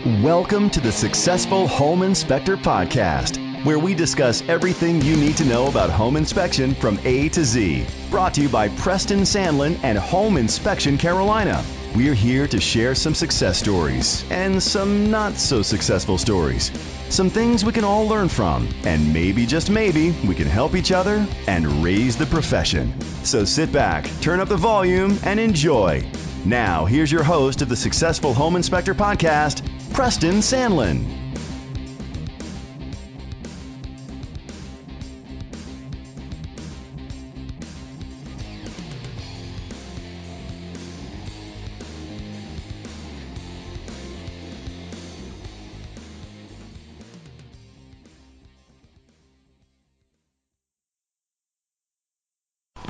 Welcome to the Successful Home Inspector Podcast, where we discuss everything you need to know about home inspection from A to Z. Brought to you by Preston Sandlin and Home Inspection Carolina. We're here to share some success stories and some not so successful stories. Some things we can all learn from, and maybe, just maybe, we can help each other and raise the profession. So sit back, turn up the volume, and enjoy. Now, here's your host of the Successful Home Inspector Podcast, Preston Sandlin.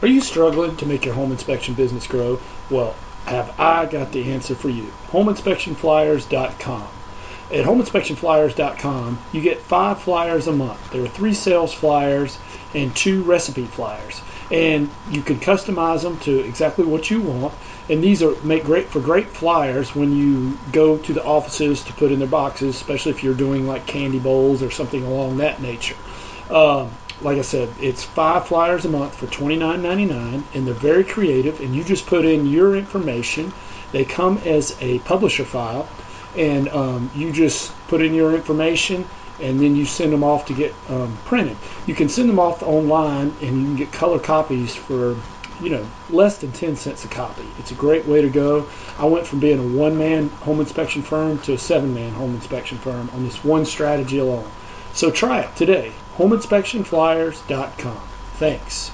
Are you struggling to make your home inspection business grow? Well, have I got the answer for you. HomeInspectionFlyers.com. At HomeInspectionFlyers.com, you get 5 flyers a month. There are 3 sales flyers and 2 recipe flyers. And you can customize them to exactly what you want. And these make great flyers when you go to the offices to put in their boxes, especially if you're doing like candy bowls or something along that nature. Like I said, it's 5 flyers a month for $29.99, and they're very creative, and you just put in your information. They come as a publisher file, and you just put in your information, and then you send them off to get printed. You can send them off online, and you can get color copies for less than 10 cents a copy. It's a great way to go. I went from being a 1-man home inspection firm to a 7-man home inspection firm on this one strategy alone. So try it today. HomeInspectionFlyers.com. Thanks.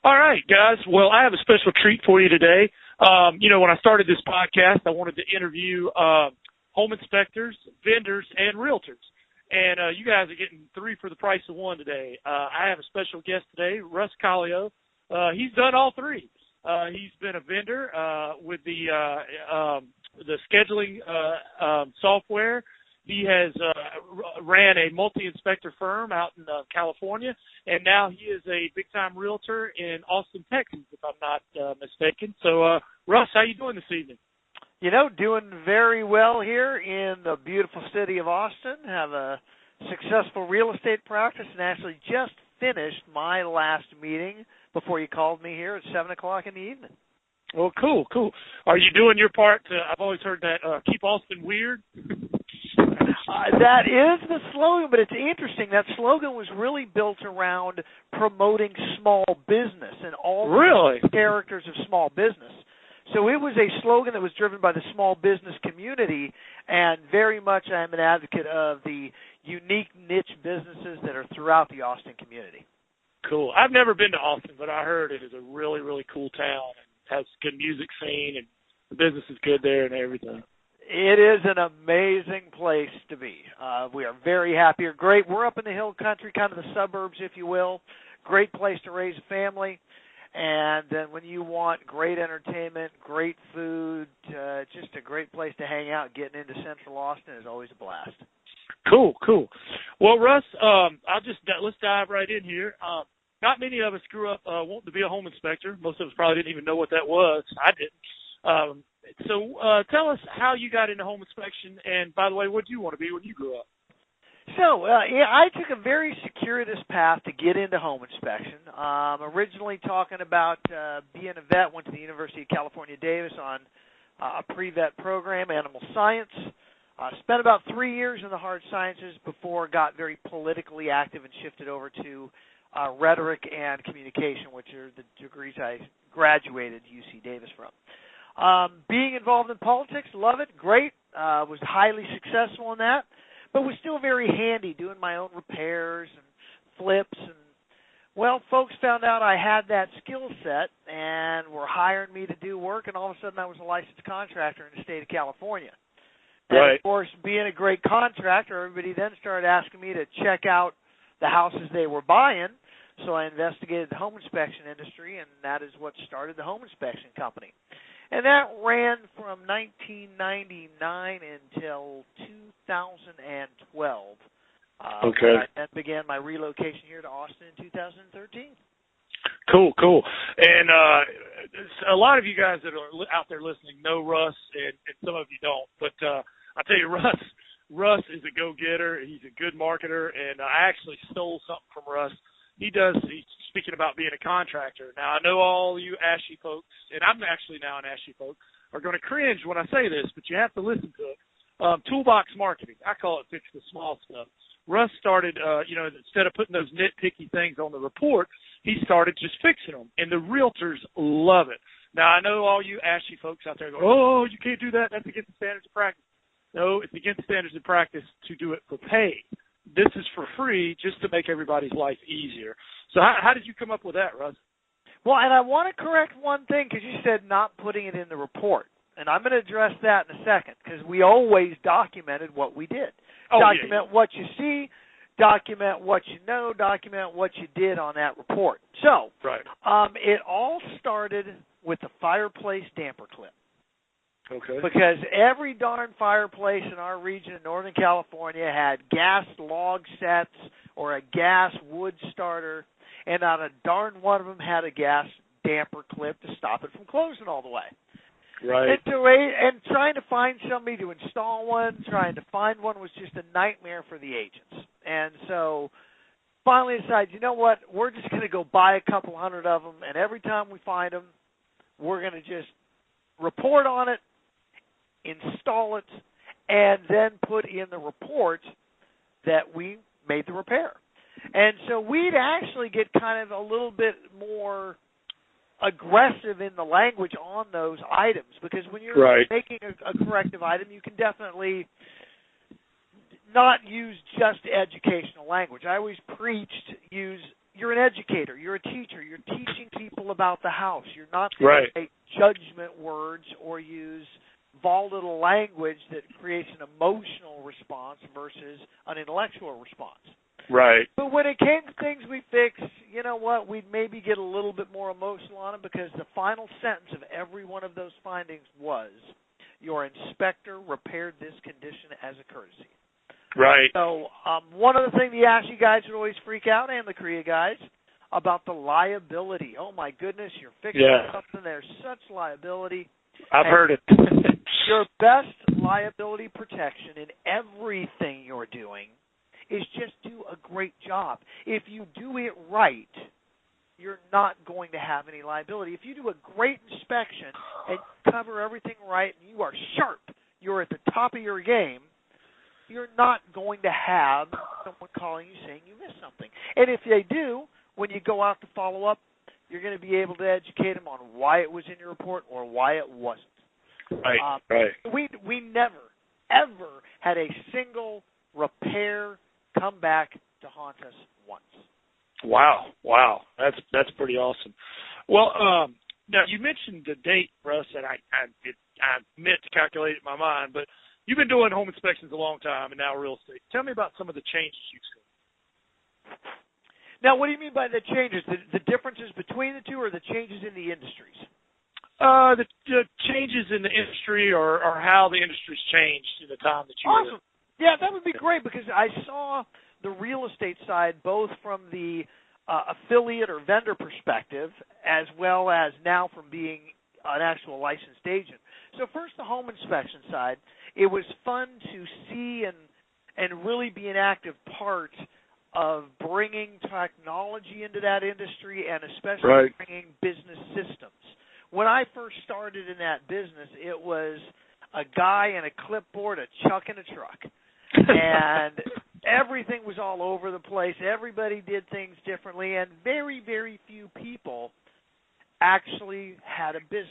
All right, guys. Well, I have a special treat for you today. When I started this podcast, I wanted to interview home inspectors, vendors, and realtors. And you guys are getting 3 for the price of 1 today. I have a special guest today, Russ Colliau. He's done all 3. He's been a vendor with the scheduling software. He has ran a multi-inspector firm out in California, and now he is a big-time realtor in Austin, Texas, if I'm not mistaken. So, Russ, how you doing this evening? Doing very well here in the beautiful city of Austin. Have a successful real estate practice, and actually just finished my last meeting before you called me here at 7 o'clock in the evening. Well, cool. Are you doing your part to, I've always heard that, keep Austin weird? That is the slogan, but it's interesting. That slogan was really built around promoting small business and all the characters of small business. So it was a slogan that was driven by the small business community, and very much I'm an advocate of the unique niche businesses that are throughout the Austin community. Cool. I've never been to Austin, but I heard it is a really, really cool town and has good music scene, and the business is good there and everything. It is an amazing place to be. We are very happy. We're up in the hill country, kind of the suburbs, if you will. Great place to raise a family. And then when you want great entertainment, great food, just a great place to hang out, getting into Central Austin is always a blast. Cool. Well, Russ, let's dive right in here. Not many of us grew up wanting to be a home inspector. Most of us probably didn't even know what that was. I didn't. So tell us how you got into home inspection, and by the way, what did you want to be when you grew up? So I took a very circuitous path to get into home inspection. Originally talking about being a vet, went to the University of California, Davis on a pre-vet program, animal science. Spent about 3 years in the hard sciences before got very politically active and shifted over to rhetoric and communication, which are the degrees I graduated UC Davis from. Being involved in politics, love it, great. Was highly successful in that, but was still very handy doing my own repairs and flips. And, well, folks found out I had that skill set and were hiring me to do work, and all of a sudden I was a licensed contractor in the state of California. Right. And, of course, being a great contractor, everybody then started asking me to check out the houses they were buying, so I investigated the home inspection industry, and that is what started the home inspection company. And that ran from 1999 until 2012. Okay. I then began my relocation here to Austin in 2013. Cool. And a lot of you guys that are out there listening know Russ, and some of you don't. But I tell you, Russ, Russ is a go-getter. He's a good marketer, and I actually stole something from Russ. He's speaking about being a contractor. Now, I know all you Ashy folks, and I'm actually now an Ashy folk, are going to cringe when I say this, but you have to listen to it. Toolbox marketing. I call it fix the small stuff. Russ started, instead of putting those nitpicky things on the report, he started just fixing them, and the realtors love it. Now, I know all you Ashy folks out there go, oh, you can't do that. That's against the standards of practice. No, it's against the standards of practice to do it for pay. This is for free just to make everybody's life easier. So how did you come up with that, Russ? Well, and I want to correct one thing because you said not putting it in the report. And I'm going to address that in a second because we always documented what we did. Document what you see, document what you know, document what you did on that report. So it all started with the fireplace damper clip. Okay. Because every darn fireplace in our region in Northern California had gas log sets or a gas wood starter, and not a darn one of them had a gas damper clip to stop it from closing all the way. Right. And trying to find somebody to install one, trying to find one was just a nightmare for the agents. And so finally decided, you know what, we're just going to go buy a couple hundred of them, and every time we find them, we're going to just report on it, install it, and then put in the report that we made the repair. And so we'd actually get kind of a little bit more aggressive in the language on those items because when you're making a corrective item, you can definitely not use just educational language. I always preached you're an educator, you're a teacher, you're teaching people about the house. You're not going to make judgment words or use volatile language that creates an emotional response versus an intellectual response. Right. But when it came to things we fixed, you know what, we'd maybe get a little bit more emotional on them because the final sentence of every one of those findings was, your inspector repaired this condition as a courtesy. Right. So one of the things the Ashy guys would always freak out, and the Korea guys, about the liability. Oh, my goodness, you're fixing something, there's such liability. I've heard it. Your best liability protection in everything you're doing is just do a great job. If you do it right, you're not going to have any liability. If you do a great inspection and cover everything right and you are sharp, you're at the top of your game, you're not going to have someone calling you saying you missed something. And if they do, when you go out to follow up, you're going to be able to educate them on why it was in your report or why it wasn't. Right. We never, ever had a single repair come back to haunt us once. Wow. That's pretty awesome. Well, now you mentioned the date, Russ, and I meant to calculate it in my mind, but you've been doing home inspections a long time and now real estate. Tell me about some of the changes you've seen. Now, what do you mean by the changes? The differences between the two or the changes in the industries? The changes in the industry or how the industry's changed in the time that you were Awesome. Yeah, that would be great because I saw the real estate side both from the affiliate or vendor perspective as well as now from being an actual licensed agent. So first, the home inspection side, it was fun to see and really be an active part of bringing technology into that industry and especially bringing business systems. When I first started in that business, it was a guy and a clipboard, a chuck and a truck. And everything was all over the place. Everybody did things differently, and very, very few people actually had a business.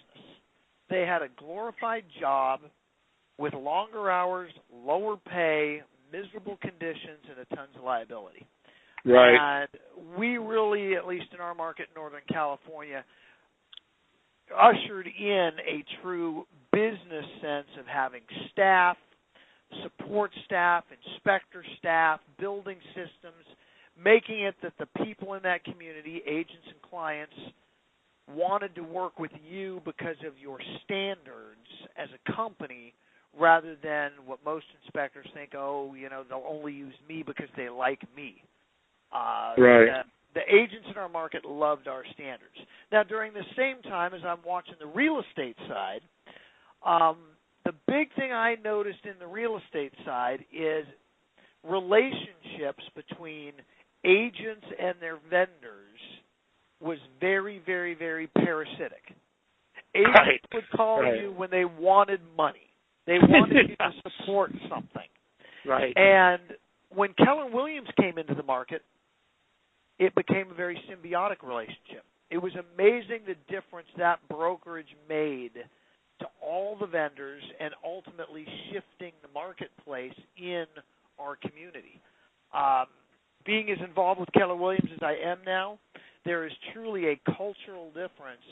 They had a glorified job with longer hours, lower pay, miserable conditions, and a tons of liability. Right. And we really, at least in our market in Northern California, ushered in a true business sense of having staff, support staff, inspector staff, building systems, making it that the people in that community, agents and clients, wanted to work with you because of your standards as a company rather than what most inspectors think, they'll only use me because they like me. The agents in our market loved our standards. Now, during the same time as I'm watching the real estate side, the big thing I noticed in the real estate side is relationships between agents and their vendors was very, very, very parasitic. Agents would call you when they wanted money. They wanted you to support something. Right. And when Keller Williams came into the market, it became a very symbiotic relationship. It was amazing the difference that brokerage made to all the vendors and ultimately shifting the marketplace in our community. Being as involved with Keller Williams as I am now, there is truly a cultural difference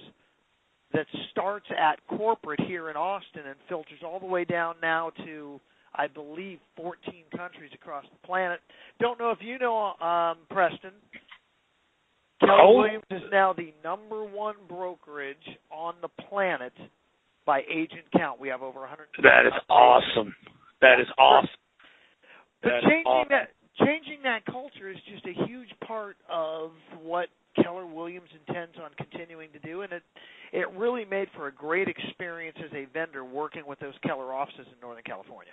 that starts at corporate here in Austin and filters all the way down now to, I believe, 14 countries across the planet. Don't know if you know, Preston, Keller Williams is now the #1 brokerage on the planet by agent count. We have over 100. That is awesome. That is awesome. But changing that culture is just a huge part of what Keller Williams intends on continuing to do, and it really made for a great experience as a vendor working with those Keller offices in Northern California.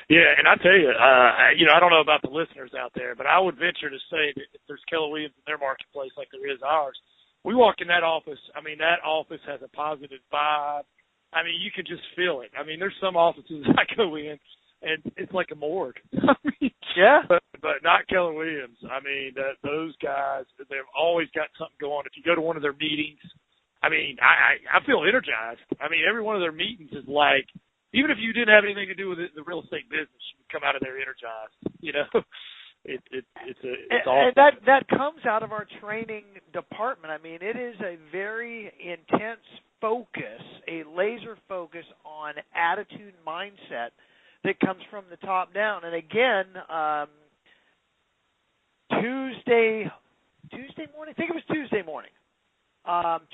Yeah, and I tell you, I don't know about the listeners out there, but I would venture to say that if there's Keller Williams in their marketplace like there is ours, we walk in that office, that office has a positive vibe. You can just feel it. There's some offices I go in, and it's like a morgue. Yeah. But not Keller Williams. Those guys, they've always got something going. If you go to one of their meetings, I feel energized. Every one of their meetings is like, even if you didn't have anything to do with the real estate business, you would come out of there energized. It's awesome. And that comes out of our training department. It is a very intense focus, a laser focus on attitude and mindset that comes from the top down. And again, Tuesday morning, I think it was Tuesday morning,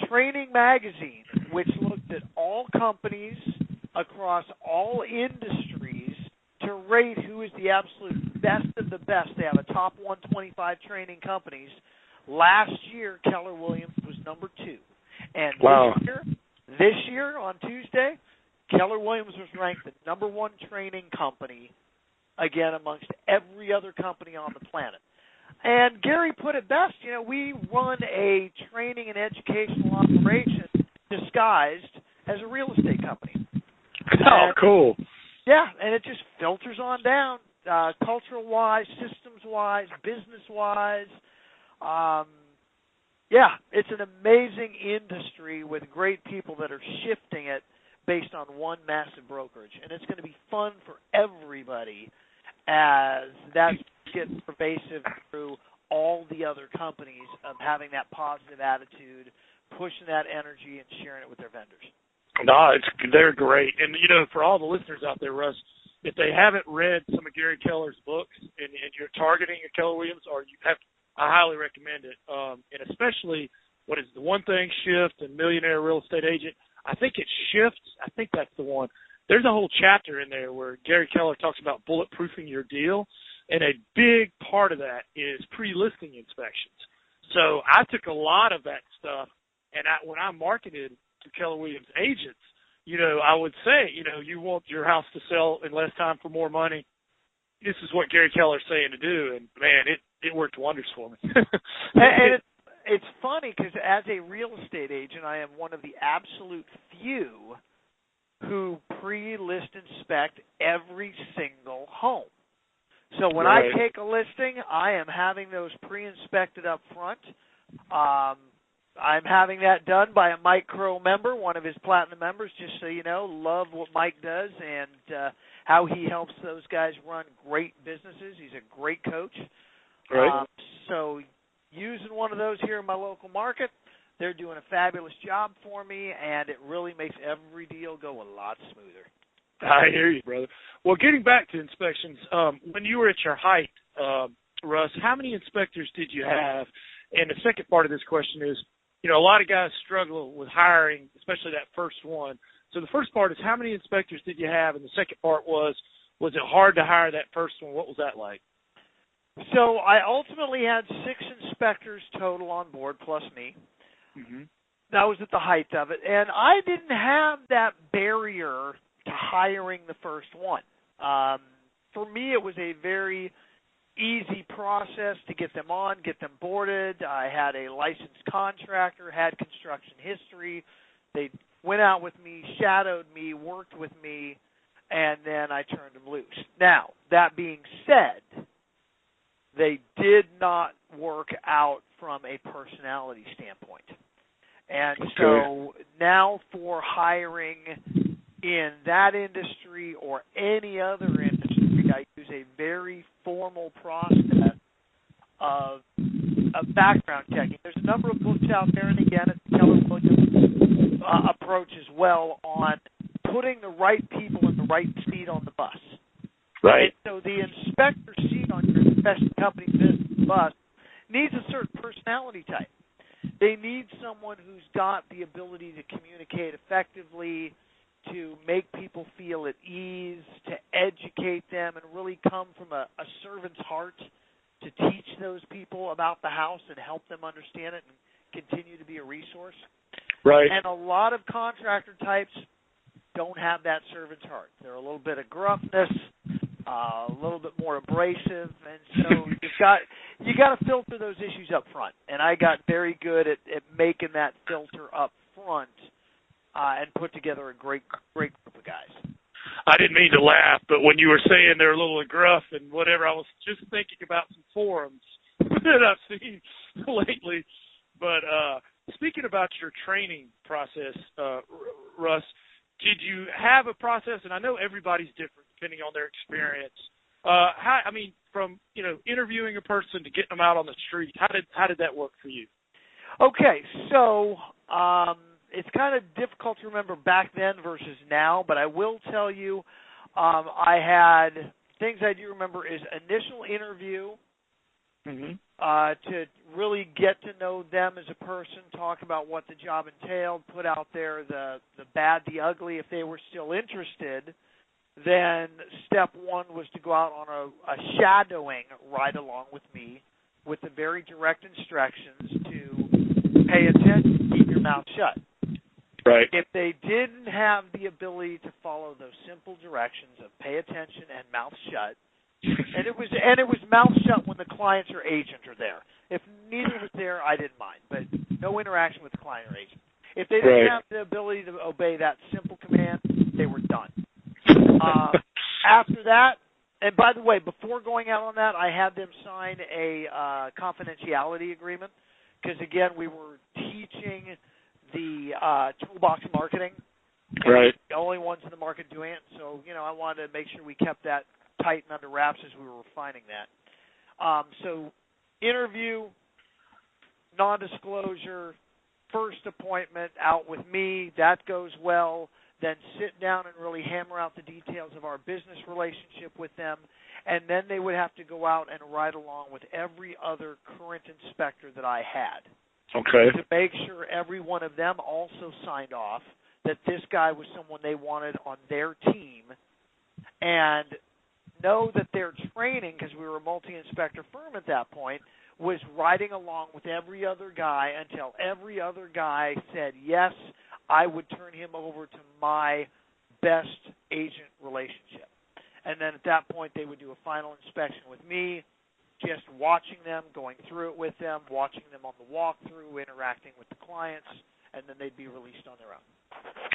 Training Magazine, which looked at all companies across all industries to rate who is the absolute best of the best. They have a top 125 training companies. Last year, Keller Williams was #2. And this year on Tuesday, Keller Williams was ranked the #1 training company, again, amongst every other company on the planet. And Gary put it best. We run a training and educational operation disguised as a real estate company. Oh, cool. Yeah, and it just filters on down, cultural-wise, systems-wise, business-wise. It's an amazing industry with great people that are shifting it based on one massive brokerage. And it's going to be fun for everybody as that gets pervasive through all the other companies of having that positive attitude, pushing that energy, and sharing it with their vendors. No, they're great. And, for all the listeners out there, Russ, if they haven't read some of Gary Keller's books and you're targeting a Keller Williams, I highly recommend it. And especially, what is the One Thing Shift and Millionaire Real Estate Agent? I think it shifts. I think that's the one. There's a whole chapter in there where Gary Keller talks about bulletproofing your deal, and a big part of that is pre-listing inspections. So I took a lot of that stuff, and when I marketed to Keller Williams agents, I would say, you want your house to sell in less time for more money. This is what Gary Keller's saying to do, and man, it worked wonders for me. And it's funny because as a real estate agent, I am one of the absolute few who pre-list inspect every single home. So when I take a listing, I am having those pre-inspected up front. I'm having that done by a Mike Crow member, one of his platinum members, just so you know. Love what Mike does and how he helps those guys run great businesses. He's a great coach. Right. So using one of those here in my local market, they're doing a fabulous job for me, and it really makes every deal go a lot smoother. I hear you, brother. Well, getting back to inspections, when you were at your height, Russ, how many inspectors did you have? And the second part of this question is, a lot of guys struggle with hiring, especially that first one. So the first part is, how many inspectors did you have? And the second part was it hard to hire that first one? What was that like? So I ultimately had 6 inspectors total on board, plus me. Mm-hmm. That was at the height of it. And I didn't have that barrier hiring the first one. For me, it was a very easy process to get them on, get them boarded. I had a licensed contractor, had construction history. They went out with me, shadowed me, worked with me, and then I turned them loose. Now, that being said, they did not work out from a personality standpoint. And so now for hiring in that industry or any other industry, I use a very formal process of background checking. There's a number of books out there, and again, it's Keller Williams' approach as well on putting the right people in the right seat on the bus. Right. And so the inspector seat on your inspection company business bus needs a certain personality type. They need someone who's got the ability to communicate effectively, to make people feel at ease, to educate them, and really come from a servant's heart to teach those people about the house and help them understand it and continue to be a resource. Right. And a lot of contractor types don't have that servant's heart. They're a little bit of gruffness, a little bit more abrasive, and so you got to filter those issues up front. And I got very good at making that filter up front and put together a great group of guys. I didn't mean to laugh, but when you were saying they're a little gruff and whatever, I was just thinking about some forums that I've seen lately. But speaking about your training process, Russ, did you have a process? And I know everybody's different depending on their experience. From interviewing a person to getting them out on the street, how did that work for you? Okay, so it's kind of difficult to remember back then versus now, but I will tell you, I had things I do remember is initial interview. To really get to know them as a person, talk about what the job entailed, put out there the bad, the ugly. If they were still interested, then step one was to go out on a shadowing ride along with me with the very direct instructions to pay attention, keep your mouth shut. Right. If they didn't have the ability to follow those simple directions of pay attention and mouth shut, and it was mouth shut when the clients or agent are there. If neither was there, I didn't mind, but no interaction with the client or agent. If they didn't have the ability to obey that simple command, they were done. After that, and by the way, before going out on that, I had them sign a confidentiality agreement because, again, we were teaching the toolbox marketing. Right. The only ones in the market doing it. So, I wanted to make sure we kept that tight and under wraps as we were refining that. So interview, non-disclosure, first appointment out with me, that goes well. Then sit down and really hammer out the details of our business relationship with them. And then they would have to go out and ride along with every other current inspector that I had. Okay. To make sure every one of them also signed off that this guy was someone they wanted on their team, and know that their training, because we were a multi-inspector firm at that point, was riding along with every other guy until every other guy said, yes, I would turn him over to my best agent relationship. And then at that point, they would do a final inspection with me, just watching them, going through it with them, watching them on the walkthrough, interacting with the clients, and then they'd be released on their own.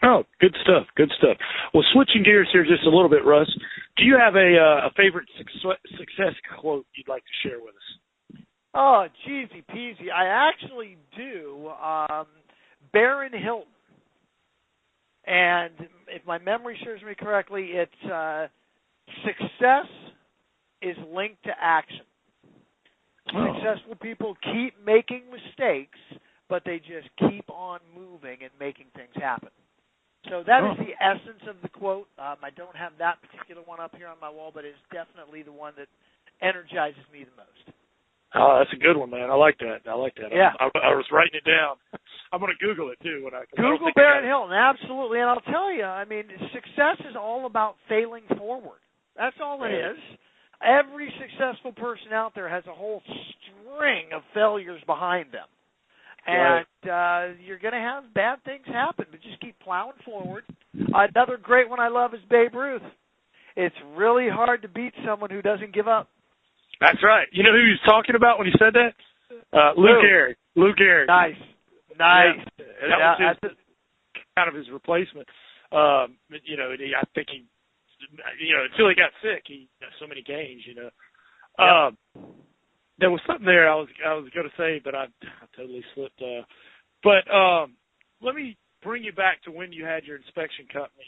Oh, good stuff, good stuff. Well, switching gears here just a little bit, Russ, do you have a favorite success quote you'd like to share with us? Oh, jeezy peasy. I actually do. Baron Hilton. And if my memory serves me correctly, it's success is linked to action. Oh. Successful people keep making mistakes, but they just keep on moving and making things happen. So that is the essence of the quote. I don't have that particular one up here on my wall, but it's definitely the one that energizes me the most. Oh, that's a good one, man. I like that. Yeah. I was writing it down. I'm going to Google it, too. Google Baron Hilton, absolutely. And I'll tell you, success is all about failing forward. That's all it is. Every successful person out there has a whole string of failures behind them. And you're going to have bad things happen, but just keep plowing forward, Another great one I love is Babe Ruth. It's really hard to beat someone who doesn't give up. That's right. You know who he was talking about when he said that? Lou Gehrig. Lou Gehrig. Nice. Yeah. That was kind of his replacement. I think he, until he got sick, he got so many games, There was something there I was going to say, but I totally slipped. But let me bring you back to when you had your inspection company,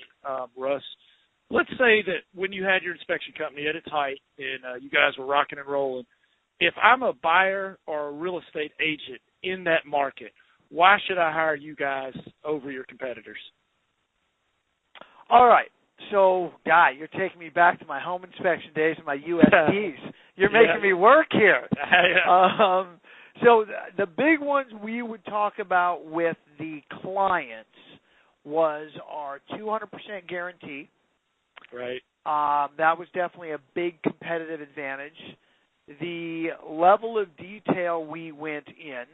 Russ. Let's say that when you had your inspection company at its height and you guys were rocking and rolling, if I'm a buyer or a real estate agent in that market, why should I hire you guys over your competitors? All right. So, Guy, you're taking me back to my home inspection days and my USPs. You're making me work here. So the big ones we would talk about with the clients was our 200% guarantee. Right. That was definitely a big competitive advantage. The level of detail we went in,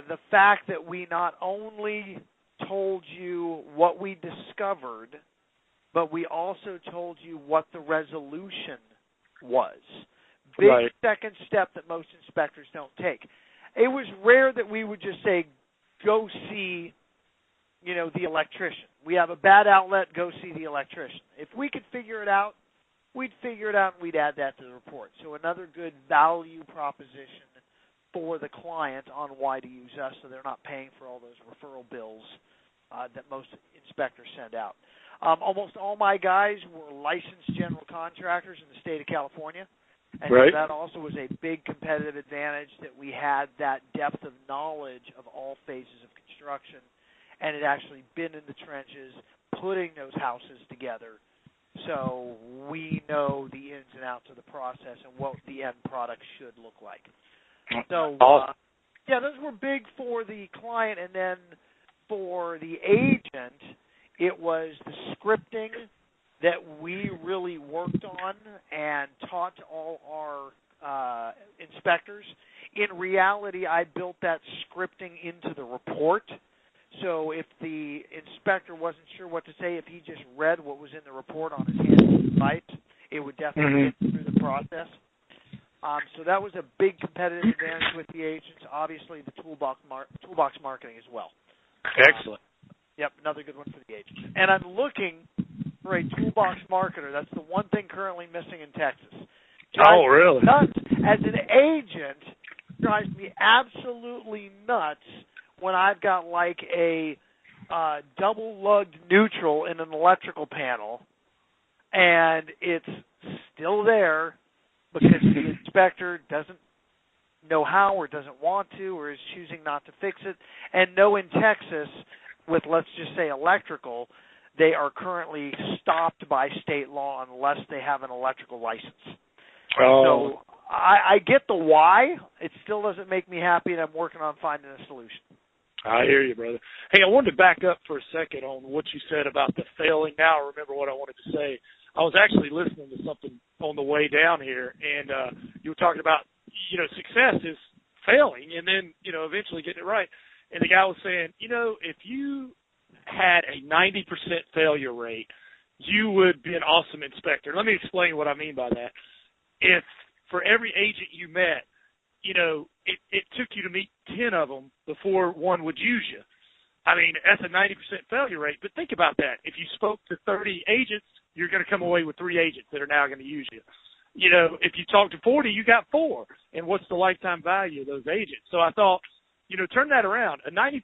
the fact that we not only told you what we discovered, but we also told you what the resolution was. Big second step that most inspectors don't take. It was rare that we would just say, go see, the electrician. We have a bad outlet, go see the electrician. If we could figure it out, we'd figure it out and we'd add that to the report. So another good value proposition for the client on why to use us, so they're not paying for all those referral bills that most inspectors send out. Almost all my guys were licensed general contractors in the state of California, and so that also was a big competitive advantage that we had that depth of knowledge of all phases of construction, and had actually been in the trenches putting those houses together. So we know the ins and outs of the process and what the end product should look like. So, those were big for the client. And then for the agent, it was the scripting that we really worked on and taught to all our inspectors. In reality, I built that scripting into the report. So if the inspector wasn't sure what to say, if he just read what was in the report on his hand device, it would definitely get through the process. So that was a big competitive advantage with the agents. Obviously, the toolbox marketing as well. Excellent. Yep, another good one for the agents. And I'm looking for a toolbox marketer. That's the one thing currently missing in Texas. Oh, really? As an agent, it drives me absolutely nuts when I've got like a double-lugged neutral in an electrical panel, and it's still there because the inspector doesn't know how or doesn't want to or is choosing not to fix it. And no, in Texas, with, let's just say, electrical, they are currently stopped by state law unless they have an electrical license. Oh. So I get the why. It still doesn't make me happy, and I'm working on finding a solution. I hear you, brother. Hey, I wanted to back up for a second on what you said about the failing. Now I remember what I wanted to say. I was actually listening to something on the way down here, and you were talking about, success is failing and then, eventually getting it right. And the guy was saying, if you had a 90% failure rate, you would be an awesome inspector. Let me explain what I mean by that. If for every agent you met, it took you to meet 10 of them before one would use you. I mean, that's a 90% failure rate. But think about that. If you spoke to 30 agents, you're going to come away with 3 agents that are now going to use you. If you talk to 40, you got 4. And what's the lifetime value of those agents? So I thought, turn that around. A 90%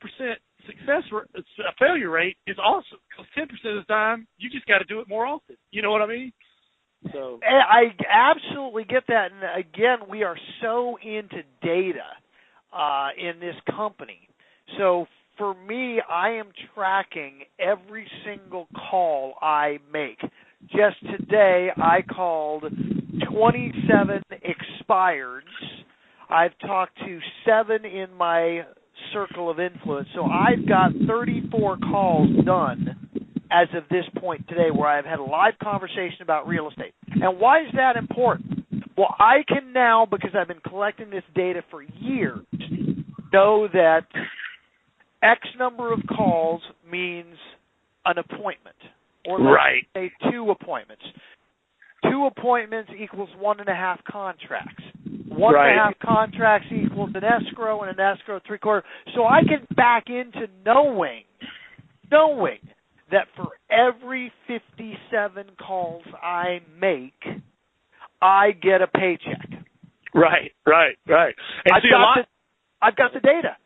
a failure rate is awesome because 10% of the time, you just got to do it more often. You know what I mean? So I absolutely get that. And again, we are so into data in this company. So for me, I am tracking every single call I make. Just today, I called 27 expireds. I've talked to 7 in my circle of influence. So I've got 34 calls done as of this point today where I've had a live conversation about real estate. And why is that important? Well, I can now, because I've been collecting this data for years, know that X number of calls means an appointment, or Right. let's say 2 appointments. 2 appointments equals 1.5 contracts. 1.5 contracts equals an escrow, and an escrow 3/4. So I can back into knowing that for every 57 calls I make, I get a paycheck. Right. And I've got the data.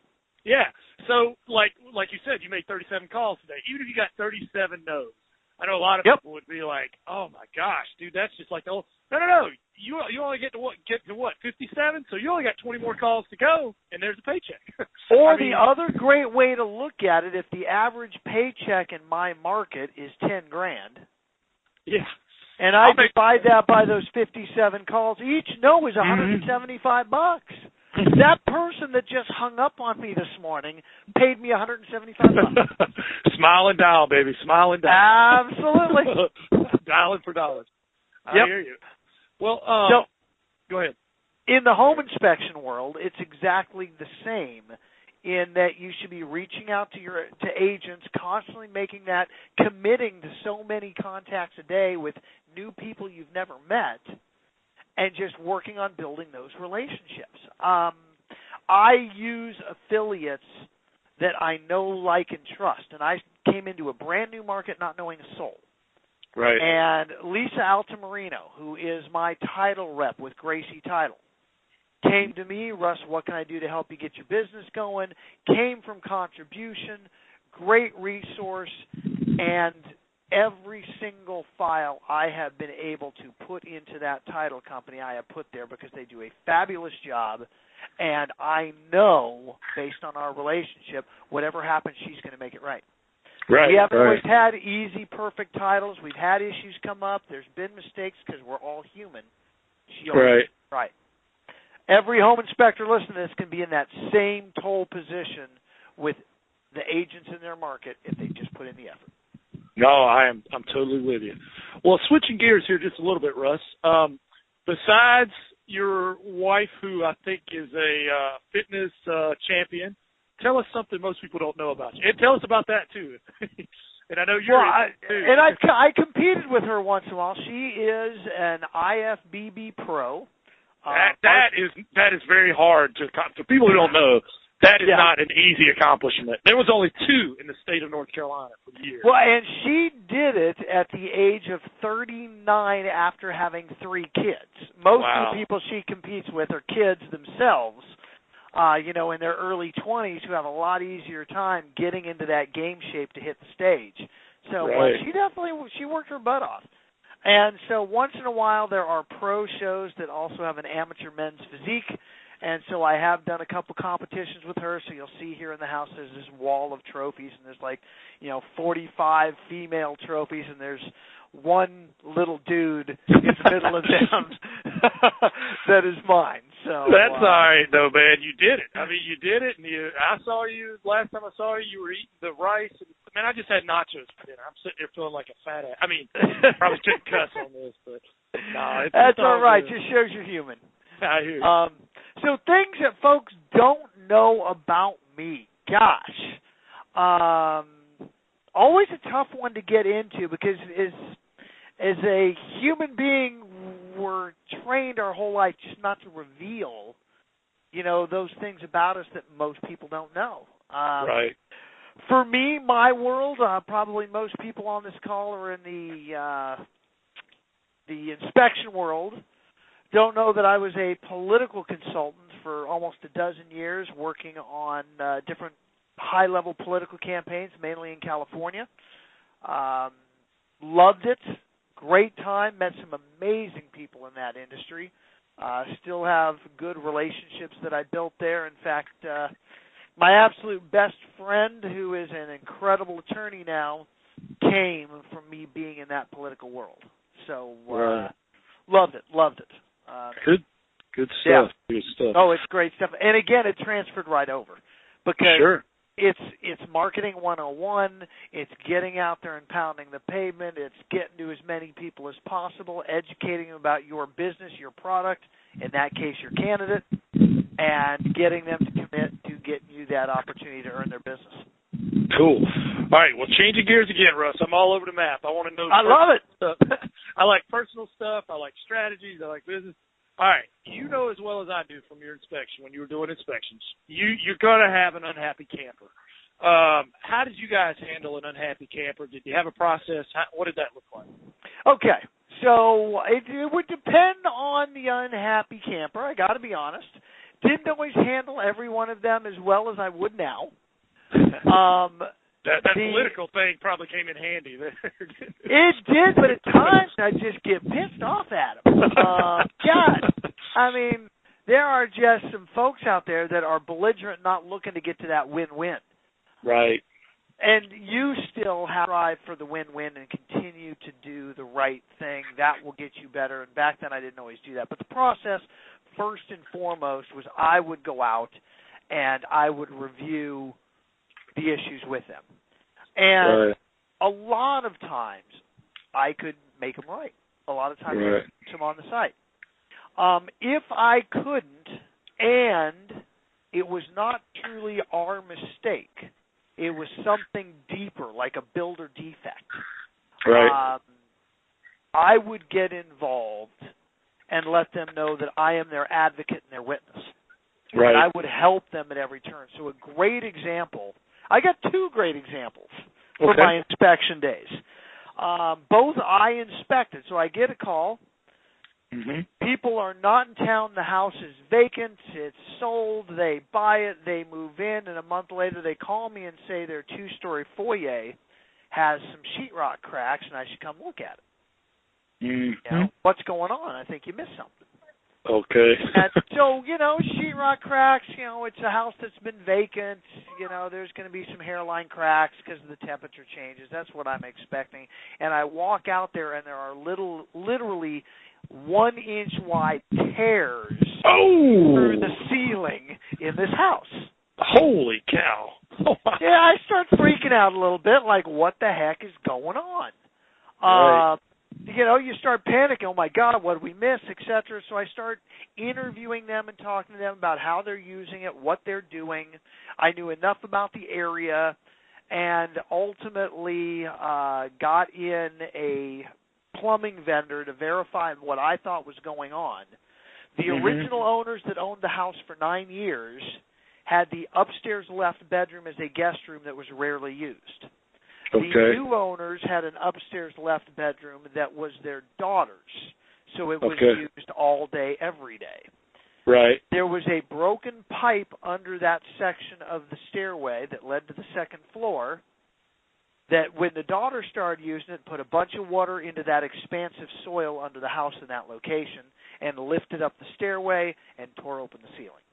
Yeah. So, like you said, you made 37 calls today. Even if you got 37 no's, I know a lot of people would be like, "Oh my gosh, dude, that's just like the whole." No. You only get to what 57, so you only got 20 more calls to go, and there's a paycheck. Or the other great way to look at it, if the average paycheck in my market is $10,000, yeah, and I divide that by those 57 calls, each no is $175. That person that just hung up on me this morning paid me $175. Smile and dial, baby. Smile and dial. Absolutely. Dialing for dollars. I hear you. Well, go ahead. In the home inspection world, it's exactly the same in that you should be reaching out to agents, constantly making that, committing to so many contacts a day with new people you've never met, and just working on building those relationships. I use affiliates that I know, like, and trust. And I came into a brand new market not knowing a soul. Right. And Lisa Altamarino, who is my title rep with Gracie Title, came to me, "Russ, what can I do to help you get your business going?" Came from contribution, great resource, and every single file I have been able to put into that title company I have put there because they do a fabulous job, and I know, based on our relationship, whatever happens, she's going to make it right. Right. We haven't always had easy, perfect titles. We've had issues come up. There's been mistakes because we're all human. She always gets it right. Every home inspector listening to this can be in that same toll position with the agents in their market if they just put in the effort. No, I'm totally with you. Well, switching gears here just a little bit, Russ. Besides your wife, who I think is a fitness champion, tell us something most people don't know about you. And tell us about that, too. And I know you're too. And I competed with her once in a while. She is an IFBB pro. That is very hard to people who don't know. That is not an easy accomplishment. There was only 2 in the state of North Carolina for the year. Well, and she did it at the age of 39 after having 3 kids. Most of the people she competes with are kids themselves, in their early 20s, who have a lot easier time getting into that game shape to hit the stage. So she worked her butt off. And so once in a while there are pro shows that also have an amateur men's physique. And so I have done a couple competitions with her. So you'll see here in the house there's this wall of trophies, and there's 45 female trophies, and there's one little dude in the middle of them that is mine. So that's all right, though, man. You did it. I mean, you did it, and I saw you last time I saw you. You were eating the rice. And, man, I just had nachos for dinner. I'm sitting there feeling like a fat ass. I mean, probably couldn't cuss on this, but no, that's all right. Just shows you're human. I hear you. So things that folks don't know about me. Gosh. Always a tough one to get into because as a human being, we're trained our whole life just not to reveal, those things about us that most people don't know. Right. For me, my world, probably most people on this call are in the inspection world. Don't know that I was a political consultant for almost a dozen years working on different high-level political campaigns, mainly in California. Loved it. Great time. Met some amazing people in that industry. Still have good relationships that I built there. In fact, my absolute best friend, who is an incredible attorney now, came from me being in that political world. So loved it. Good stuff. Yeah. Good stuff. Oh, it's great stuff. And again, it transferred right over because it's marketing 101. It's getting out there and pounding the pavement. It's getting to as many people as possible, educating them about your business, your product, in that case, your candidate, and getting them to commit to getting you that opportunity to earn their business. Cool. All right, well, changing gears again, Russ. I'm all over the map. I want to know. I love it. Stuff. I like personal stuff. I like strategies. I like business. All right, you know as well as I do from your inspection, when you were doing inspections, you're going to have an unhappy camper. How did you guys handle an unhappy camper? Did you have a process? What did that look like? Okay, so it would depend on the unhappy camper. I got to be honest. Didn't always handle every one of them as well as I would now. That political thing probably came in handy there. It did, but at times I just get pissed off at them. God, I mean, there are just some folks out there that are belligerent, not looking to get to that win-win. Right. And you still have to strive for the win-win and continue to do the right thing. That will get you better. And back then I didn't always do that. But the process, first and foremost, was I would go out and I would review the issues with them. And a lot of times I could make them right. A lot of times I could put them on the site. If I couldn't, and it was not truly our mistake, it was something deeper, like a builder defect. Right. I would get involved and let them know that I am their advocate and their witness. Right. And I would help them at every turn. So a great example, I got two great examples for my inspection days. Both I inspected. So I get a call. Mm-hmm. People are not in town. The house is vacant. It's sold. They buy it. They move in. And a month later, they call me and say their two-story foyer has some sheetrock cracks, and I should come look at it. Mm-hmm. You know, what's going on? I think you missed something. Okay. And so, sheetrock cracks, it's a house that's been vacant. There's going to be some hairline cracks because of the temperature changes. That's what I'm expecting. And I walk out there, and there are literally 1-inch wide tears through the ceiling in this house. Holy cow. Oh, wow. Yeah, I start freaking out a little bit, like, what the heck is going on? Right. You start panicking, oh, my God, what did we miss, et cetera. So I start interviewing them and talking to them about how they're using it, what they're doing. I knew enough about the area and ultimately got in a plumbing vendor to verify what I thought was going on. The original owners that owned the house for 9 years had the upstairs left bedroom as a guest room that was rarely used. Okay. The new owners had an upstairs left bedroom that was their daughter's, so it was used all day, every day. Right. There was a broken pipe under that section of the stairway that led to the second floor that when the daughter started using it, put a bunch of water into that expansive soil under the house in that location and lifted up the stairway and tore open the ceiling.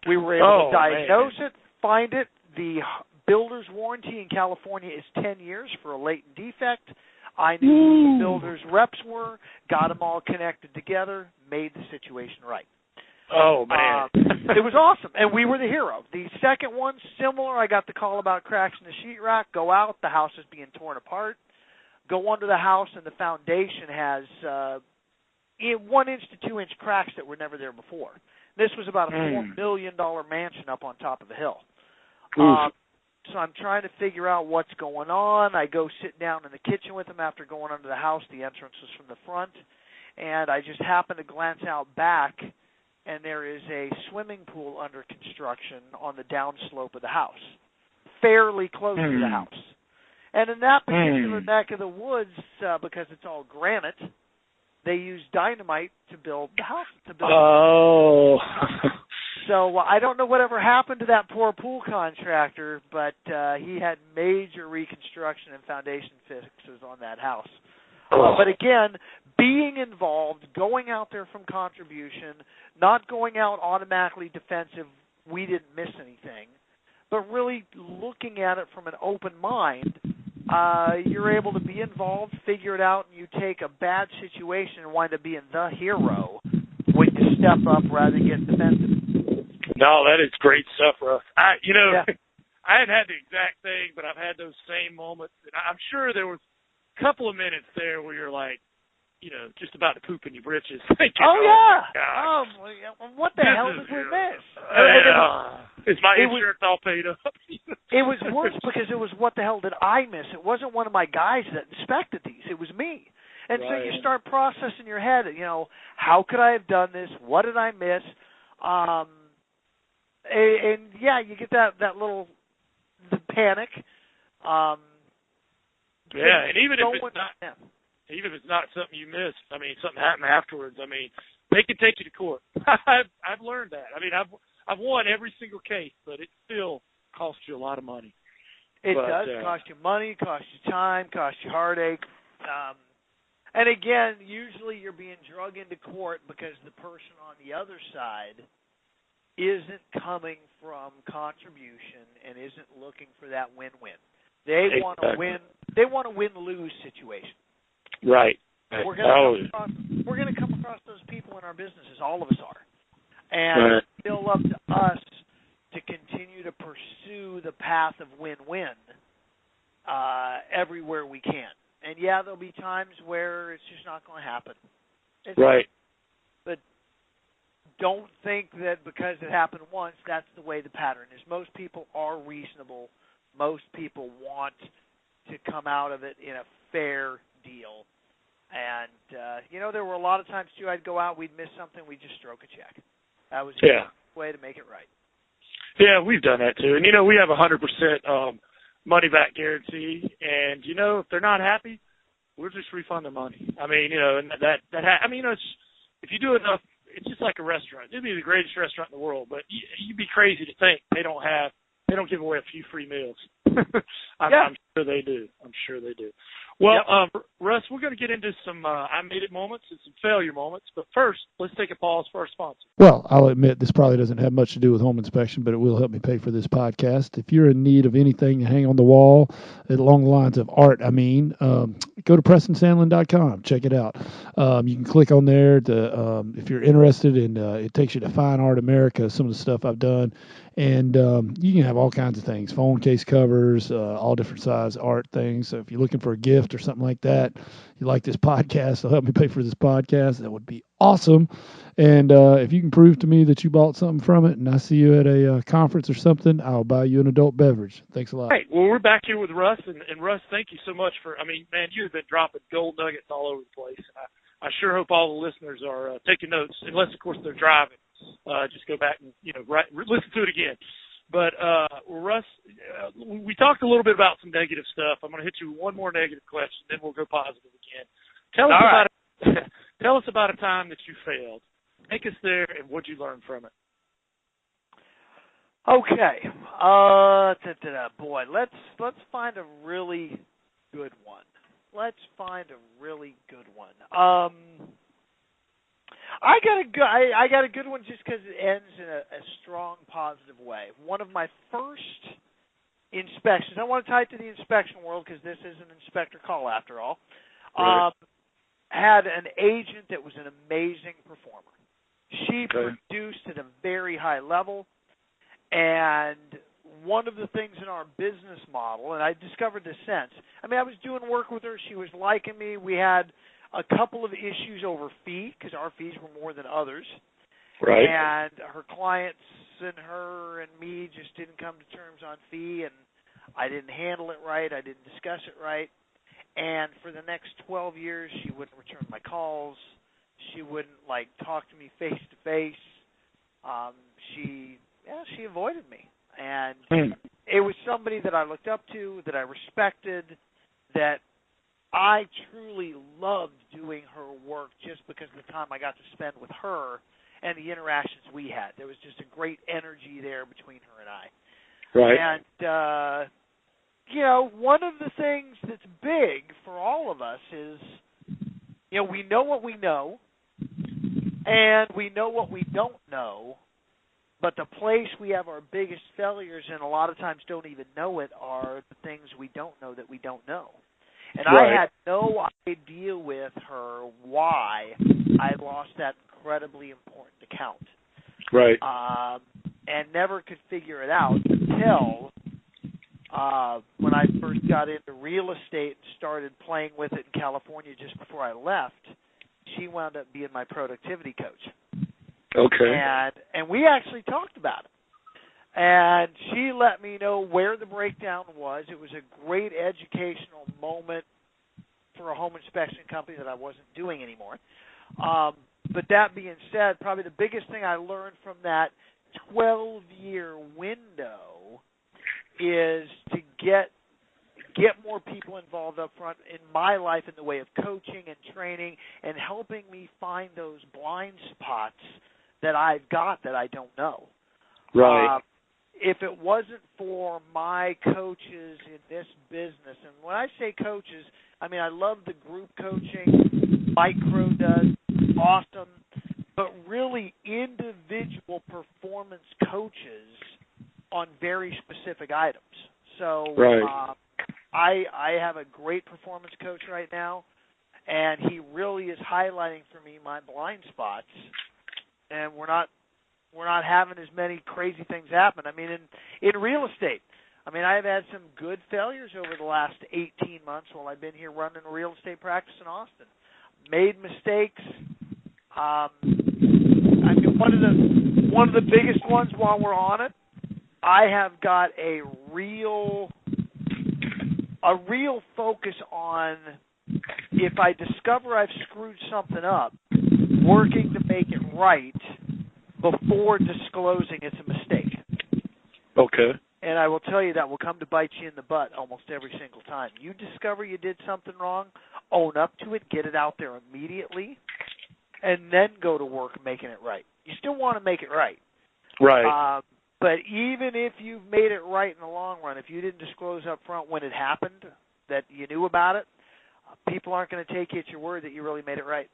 We were able to diagnose it, find it. The builder's warranty in California is 10 years for a latent defect. I knew who the builder's reps were, got them all connected together, made the situation right. Oh, man. It was awesome, and we were the hero. The second one, similar. I got the call about cracks in the sheetrock. Go out, the house is being torn apart. Go under the house, and the foundation has 1-inch to 2-inch cracks that were never there before. This was about a $4 million mansion up on top of the hill. So I'm trying to figure out what's going on. I go sit down in the kitchen with them after going under the house. The entrance was from the front. And I just happen to glance out back, and there is a swimming pool under construction on the downslope of the house, fairly close to the house. And in that particular neck of the woods, because it's all granite, they use dynamite to build the house. So I don't know whatever happened to that poor pool contractor, but he had major reconstruction and foundation fixes on that house. But again, being involved, going out there from contribution, not going out automatically defensive, we didn't miss anything, but really looking at it from an open mind, you're able to be involved, figure it out, and you take a bad situation and wind up being the hero when you step up rather than get defensive. No, that is great stuff, Russ. I hadn't had the exact thing, but I've had those same moments. And I'm sure there was a couple of minutes there where you're like, just about to poop in your britches. Thinking, oh, yeah. Oh, what the hell did we miss? Is my insurance all paid up? It was worse because it was, what the hell did I miss? It wasn't one of my guys that inspected these. It was me. And so you start processing in your head, how could I have done this? What did I miss? And you get that little panic. And even if it's not something you missed, I mean, something happened afterwards, I mean, they can take you to court. I've learned that. I mean, I've won every single case, but it still costs you a lot of money. It does cost you money, cost you time, cost you heartache. And again, usually you're being drug into court because the person on the other side isn't coming from contribution and isn't looking for that win-win. They want to win. They want a win-lose situation. Right. We're going to come across those people in our businesses. All of us are, and it's still up to us to continue to pursue the path of win-win everywhere we can. And there'll be times where it's just not going to happen. Right. But don't think that because it happened once, that's the way the pattern is. Most people are reasonable. Most people want to come out of it in a fair deal. And, there were a lot of times, too, I'd go out, we'd miss something, we'd just stroke a check. That was the way to make it right. Yeah, we've done that, too. And, we have 100% money-back guarantee. And, if they're not happy, we'll just refund their money. I mean, and it's, if you do enough, it's just like a restaurant. It'd be the greatest restaurant in the world, but you'd be crazy to think they don't give away a few free meals. I'm sure they do. Well, Russ, we're going to get into some I made it moments and some failure moments, but first, let's take a pause for our sponsor. Well, I'll admit this probably doesn't have much to do with home inspection, but it will help me pay for this podcast. If you're in need of anything to hang on the wall along the lines of art, go to PrestonSandlin.com. Check it out. You can click on there if you're interested, and it takes you to Fine Art America, some of the stuff I've done. And you can have all kinds of things, phone case covers, all different size art things. So if you're looking for a gift or something like that, you like this podcast, it'll help me pay for this podcast, that would be awesome. And if you can prove to me that you bought something from it and I see you at a conference or something, I'll buy you an adult beverage. Thanks a lot. Hey, well, we're back here with Russ. And Russ, thank you so much man, you've been dropping gold nuggets all over the place. I sure hope all the listeners are taking notes, unless, of course, they're driving. Just go back and listen to it again. But Russ, we talked a little bit about some negative stuff. I'm going to hit you with one more negative question, then we'll go positive again. Tell us about a time that you failed. Take us there, and what'd you learn from it? Okay, boy, let's find a really good one. I got a good one just because it ends in a strong, positive way. One of my first inspections, I want to tie it to the inspection world because this is an inspector call after all, had an agent that was an amazing performer. She produced at a very high level, and one of the things in our business model, and I discovered this since, I was doing work with her, she was liking me, we had a couple of issues over fee, because our fees were more than others. Right. And her clients and her and me just didn't come to terms on fee, and I didn't handle it right, I didn't discuss it right. And for the next 12 years, she wouldn't return my calls. She wouldn't, talk to me face-to-face. She avoided me. And it was somebody that I looked up to, that I respected, that I truly loved doing her work just because of the time I got to spend with her and the interactions we had. There was just a great energy there between her and I. Right. And, one of the things that's big for all of us is, we know what we know, and we know what we don't know, but the place we have our biggest failures and a lot of times don't even know it are the things we don't know that we don't know. And I had no idea with her why I lost that incredibly important account. Right. And never could figure it out until when I first got into real estate and started playing with it in California just before I left. She wound up being my productivity coach. Okay. And we actually talked about it. And she let me know where the breakdown was. It was a great educational moment for a home inspection company that I wasn't doing anymore. But that being said, probably the biggest thing I learned from that 12-year window is to get more people involved up front in my life in the way of coaching and training and helping me find those blind spots that I've got that I don't know. Right. If it wasn't for my coaches in this business, and when I say coaches, I mean I love the group coaching Mike Crow does, awesome, but really individual performance coaches on very specific items. So right. I have a great performance coach right now, and he really is highlighting for me my blind spots, and we're not having as many crazy things happen. I mean, in real estate, I mean, I've had some good failures over the last 18 months while I've been here running a real estate practice in Austin. Made mistakes. I mean, one of the biggest ones while we're on it, I have got a real focus on if I discover I've screwed something up, working to make it right before disclosing it's a mistake. Okay. And I will tell you that will come to bite you in the butt almost every single time. You discover you did something wrong, own up to it, get it out there immediately, and then go to work making it right. You still want to make it right. Right. But even if you've made it right in the long run, if you didn't disclose up front when it happened, that you knew about it, people aren't going to take you at your word that you really made it right.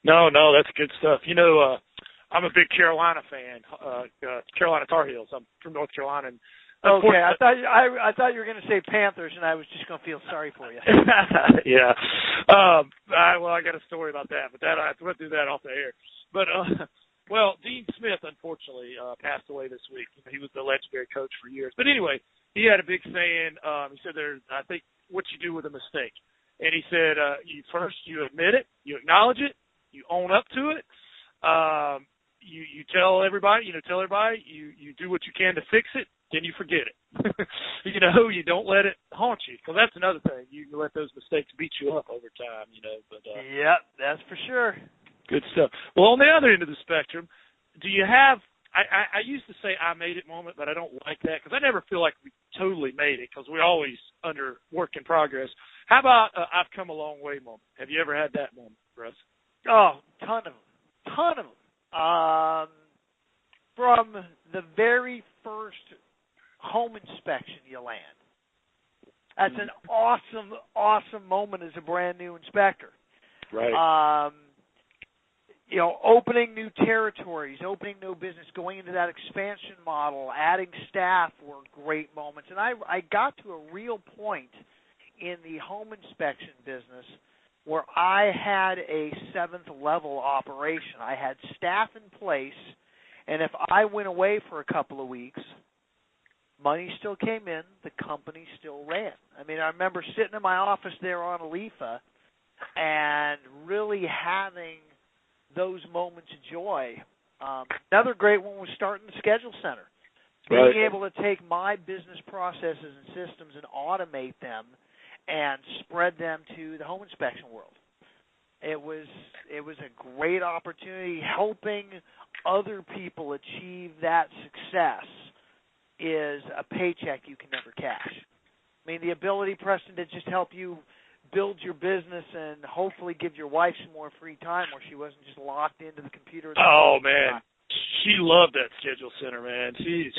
No, that's good stuff. You know, I'm a big Carolina fan, Carolina Tar Heels. I'm from North Carolina. And okay, I thought you were going to say Panthers, and I was just going to feel sorry for you. Yeah. I got a story about that, but I have to do that off the air. But well, Dean Smith unfortunately passed away this week. He was the legendary coach for years. But anyway, he had a big saying. He said, I think what you do with a mistake, and he said, you admit it, you acknowledge it, you own up to it. You tell everybody, you do what you can to fix it, then you forget it. You don't let it haunt you. Because that's another thing. You let those mistakes beat you up over time, But, yep, that's for sure. Good stuff. Well, on the other end of the spectrum, do you have, I used to say I made it moment, but I don't like that because I never feel like we totally made it because we're always under work in progress. How about I've come a long way moment? Have you ever had that moment, Russ? Oh, ton of them. From the very first home inspection you land. That's an awesome moment as a brand new inspector. Right. Opening new territories, opening new business, going into that expansion model, adding staff were great moments. And I got to a real point in the home inspection business where I had a 7th level operation. I had staff in place, and if I went away for a couple of weeks, money still came in, the company still ran. I mean, I remember sitting in my office there on Alifa and really having those moments of joy. Another great one was starting the schedule center. Being able to take my business processes and systems and automate them and spread them to the home inspection world. It was a great opportunity. Helping other people achieve that success is a paycheck you can never cash. I mean, the ability, Preston, to just help you build your business and hopefully give your wife some more free time where she wasn't just locked into the computer. Oh, man. She loved that schedule center, man. She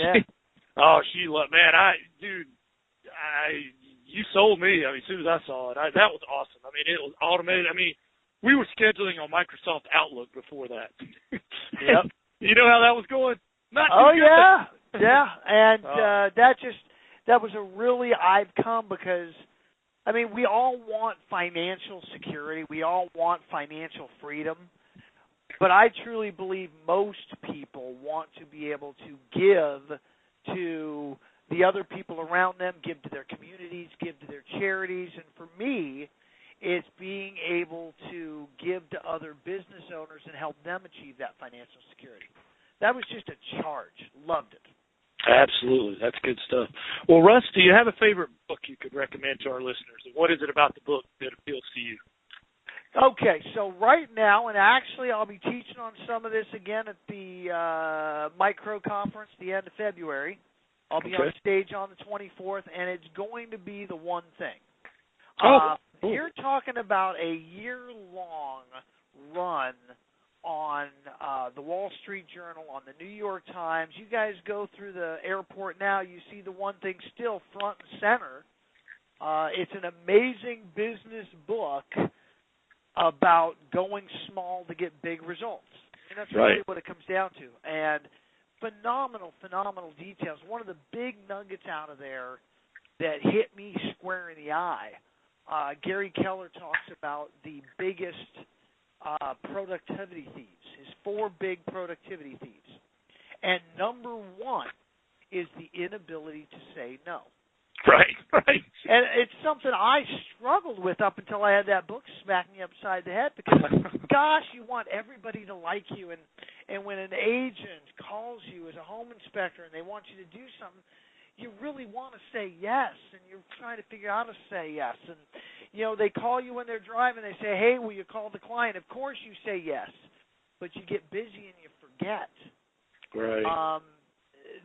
loved, man, you sold me. I mean, as soon as I saw it, that was awesome. I mean, it was automated. I mean, we were scheduling on Microsoft Outlook before that. Yep. You know how that was going? Not oh, too good. Yeah. And that was a really, I've come because, I mean, we all want financial security. We all want financial freedom. But I truly believe most people want to be able to give to the other people around them, give to their communities, give to their charities. And for me, it's being able to give to other business owners and help them achieve that financial security. That was just a charge. Loved it. Absolutely. That's good stuff. Well, Russ, do you have a favorite book you could recommend to our listeners? And what is it about the book that appeals to you? Okay, so right now, and actually I'll be teaching on some of this again at the Micro Conference the end of February. I'll be on stage on the 24th, and it's going to be The One Thing. Cool. You're talking about a year-long run on the Wall Street Journal, on the New York Times. You guys go through the airport now, you see The One Thing still front and center. It's an amazing business book about going small to get big results. And that's really what it comes down to. And phenomenal details. One of the big nuggets out of there that hit me square in the eye, Gary Keller talks about the biggest productivity thieves, his 4 big productivity thieves. And number 1 is the inability to say no. Right. And it's something I struggled with up until I had that book smack me upside the head, because, gosh, you want everybody to like you. And when an agent calls you as a home inspector and they want you to do something, you really want to say yes, and you're trying to figure out how to say yes. And, you know, they call you when they're driving. They say, hey, will you call the client? Of course you say yes, but you get busy and you forget. Right.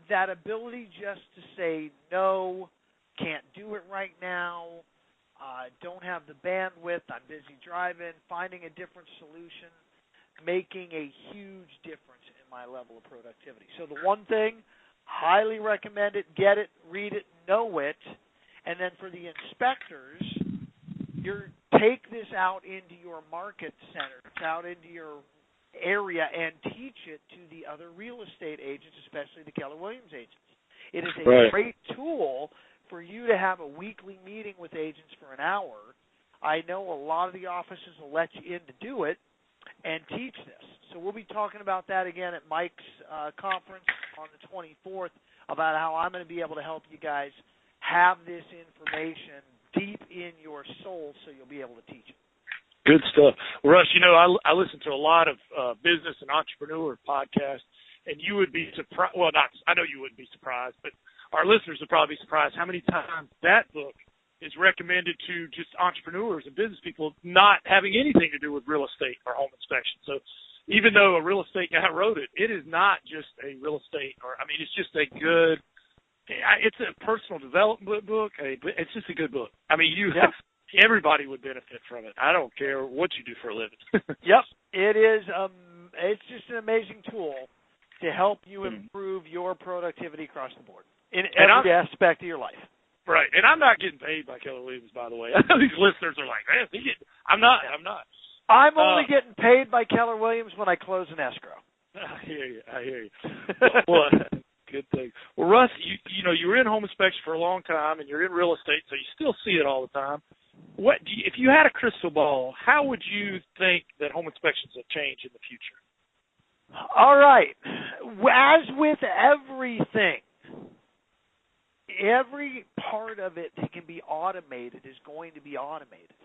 That ability just to say no, can't do it right now, don't have the bandwidth, I'm busy driving, finding a different solution, making a huge difference in my level of productivity. So The One Thing, highly recommend it. Get it, read it, know it. And then for the inspectors, take this out into your market centers, out into your area, and teach it to the other real estate agents, especially the Keller Williams agents. It is a great tool for you to have a weekly meeting with agents for an hour. I know a lot of the offices will let you in to do it and teach this. So we'll be talking about that again at Mike's conference on the 24th, about how I'm going to be able to help you guys have this information deep in your soul so you'll be able to teach it. Good stuff. Well, Russ, you know, I listen to a lot of business and entrepreneur podcasts, and you would be surprised. Well, I know you wouldn't be surprised, but our listeners would probably be surprised how many times that book is recommended to just entrepreneurs and business people not having anything to do with real estate or home inspection. So even though a real estate guy wrote it, it is not just a real estate, it's just a good, it's a personal development book. It's just a good book. I mean, everybody would benefit from it. I don't care what you do for a living. Yep. It is, it's just an amazing tool to help you improve your productivity across the board in every aspect of your life. Right. And I'm not getting paid by Keller Williams, by the way. These listeners are like, man, I'm not. I'm only getting paid by Keller Williams when I close an escrow. I hear you. Well, good thing. Well, Russ, you know, you were in home inspection for a long time, and you're in real estate, so you still see it all the time. If you had a crystal ball, how would you think that home inspections will change in the future? All right. As with everything, every part of it that can be automated is going to be automated.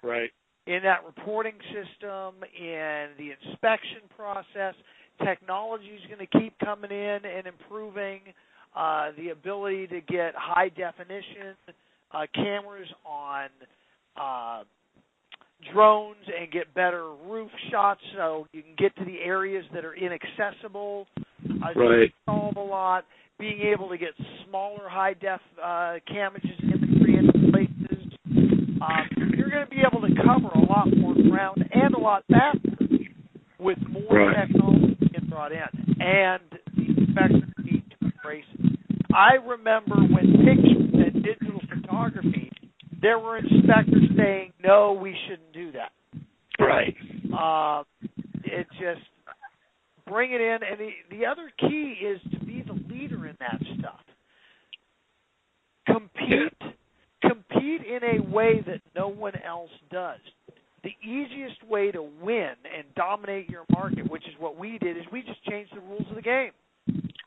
Right. In that reporting system, in the inspection process, technology is going to keep coming in and improving. The ability to get high definition cameras on drones and get better roof shots so you can get to the areas that are inaccessible. Right. Solve a lot. Being able to get smaller high-def cameras in the creative places. You're going to be able to cover a lot more ground and a lot faster with more technology being brought in. And the inspectors need to embrace it. I remember when pictures and digital photography, there were inspectors saying, no, we shouldn't do that. Right. It just bring it in. And the other key is to be the leader in that stuff. Compete in a way that no one else does. The easiest way to win and dominate your market, which is what we did, is we just changed the rules of the game.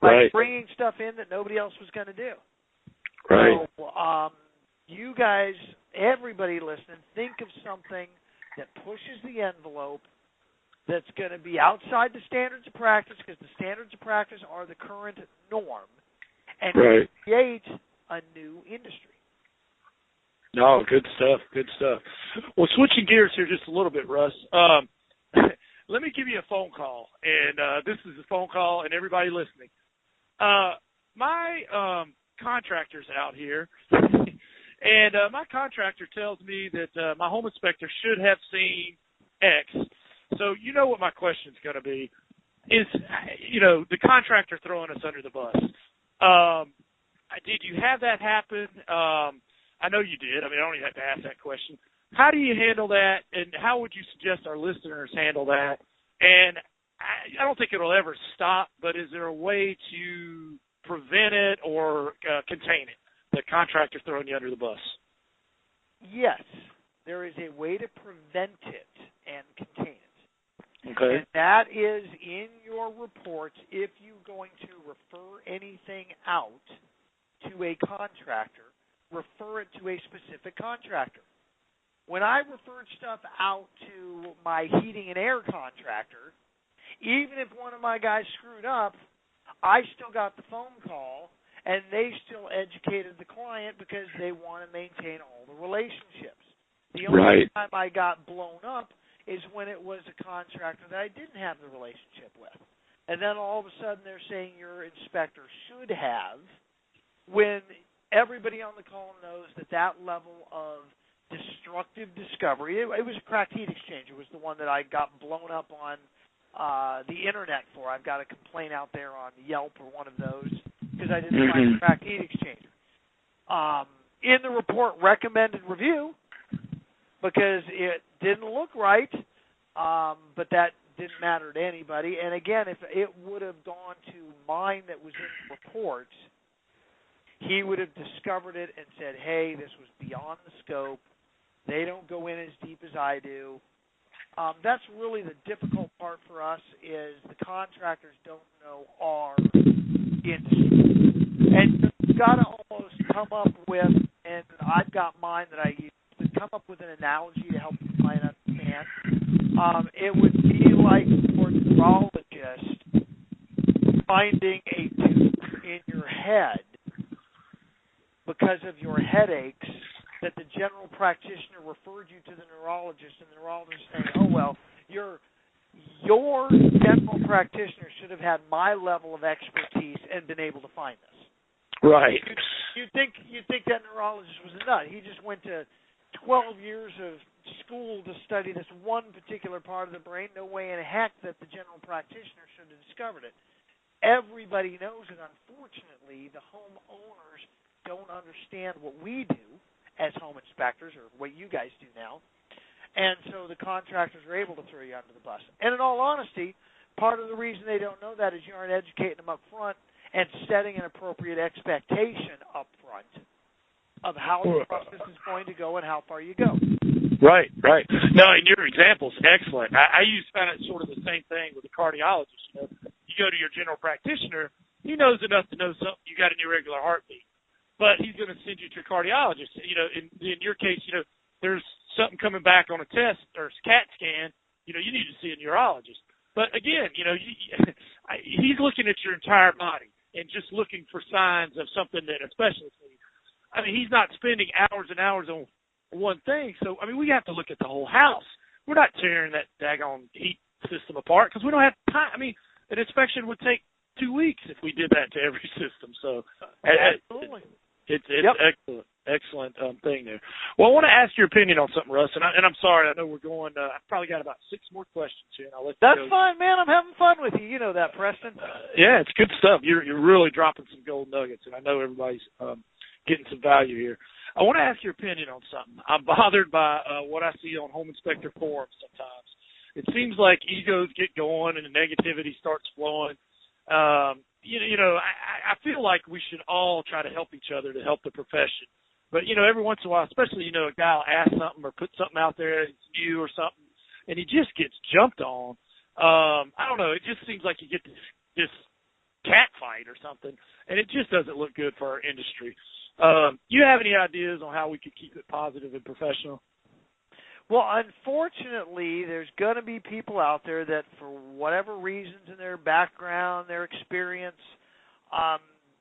By bringing stuff in that nobody else was going to do. Right. So, you guys, everybody listening, think of something that pushes the envelope, that's going to be outside the standards of practice, because the standards of practice are the current norm, and right. create a new industry. No, good stuff, good stuff. Well, switching gears here just a little bit, Russ. Let me give you a phone call, and this is a phone call, and everybody listening. My contractor's out here, and my contractor tells me that my home inspector should have seen X. So you know what my question's going to be is, the contractor throwing us under the bus. Did you have that happen? I know you did. I mean, I don't even have to ask that question. How do you handle that, and how would you suggest our listeners handle that? And I don't think it'll ever stop, but is there a way to prevent it or contain it, the contractor throwing you under the bus? Yes, there is a way to prevent it and contain it. Okay. And that is in your reports if you're going to refer anything out to a contractor, refer it to a specific contractor. When I referred stuff out to my heating and air contractor, even if one of my guys screwed up, I still got the phone call, and they still educated the client because they want to maintain all the relationships. The only time I got blown up is when it was a contractor that I didn't have the relationship with. And then all of a sudden they're saying your inspector should have, when everybody on the call knows that level of destructive discovery, it was a cracked heat exchanger. It was the one that I got blown up on the internet for. I've got a complaint out there on Yelp or one of those because I didn't find a cracked heat exchanger. In the report, recommended review because it didn't look right, but that didn't matter to anybody. And again, if it would have gone to mine that was in the report, he would have discovered it and said, hey, this was beyond the scope. They don't go in as deep as I do. That's really the difficult part for us is the contractors don't know our industry. And you've got to almost come up with, and I've got mine that I use, to come up with an analogy to help the client understand. It would be like for a neurologist finding a tube in your head because of your headaches that the general practitioner referred you to the neurologist, and the neurologist saying, oh, well, your general practitioner should have had my level of expertise and been able to find this. Right. You'd think that neurologist was a nut. He just went to 12 years of school to study this one particular part of the brain. No way in heck that the general practitioner should have discovered it. Everybody knows it. Unfortunately, the homeowners don't understand what we do as home inspectors, or what you guys do now, and so the contractors are able to throw you under the bus. And in all honesty, part of the reason they don't know that is you aren't educating them up front and setting an appropriate expectation up front of how the process is going to go and how far you go. Right. No, and your example's excellent. I found it sort of the same thing with a cardiologist. You go to your general practitioner, he knows enough to know something. You got an irregular heartbeat. But he's going to send you to a cardiologist. In your case, there's something coming back on a test or a CAT scan. You need to see a neurologist. But again, he's looking at your entire body and just looking for signs of something that a specialist needs. I mean, he's not spending hours and hours on one thing. So, I mean, we have to look at the whole house. We're not tearing that daggone heat system apart because we don't have time. I mean, an inspection would take 2 weeks if we did that to every system. So, absolutely. It's excellent thing there. Well, I want to ask your opinion on something, Russ, and I'm sorry. I know we're going. I've probably got about 6 more questions here, and I'll let you That's go. fine, man. I'm having fun with you. You know that, Preston. Yeah, it's good stuff. You're really dropping some gold nuggets, and I know everybody's getting some value here. I want to ask your opinion on something. I'm bothered by what I see on home inspector forums sometimes. It seems like egos get going and the negativity starts flowing. I feel like we should all try to help each other to help the profession. But, every once in a while, especially, a guy will ask something or put something out there that's new or something, and he just gets jumped on. I don't know. It just seems like you get this cat fight or something, and it just doesn't look good for our industry. You have any ideas on how we could keep it positive and professional? Well, unfortunately, there's going to be people out there that, for whatever reasons in their background, their experience,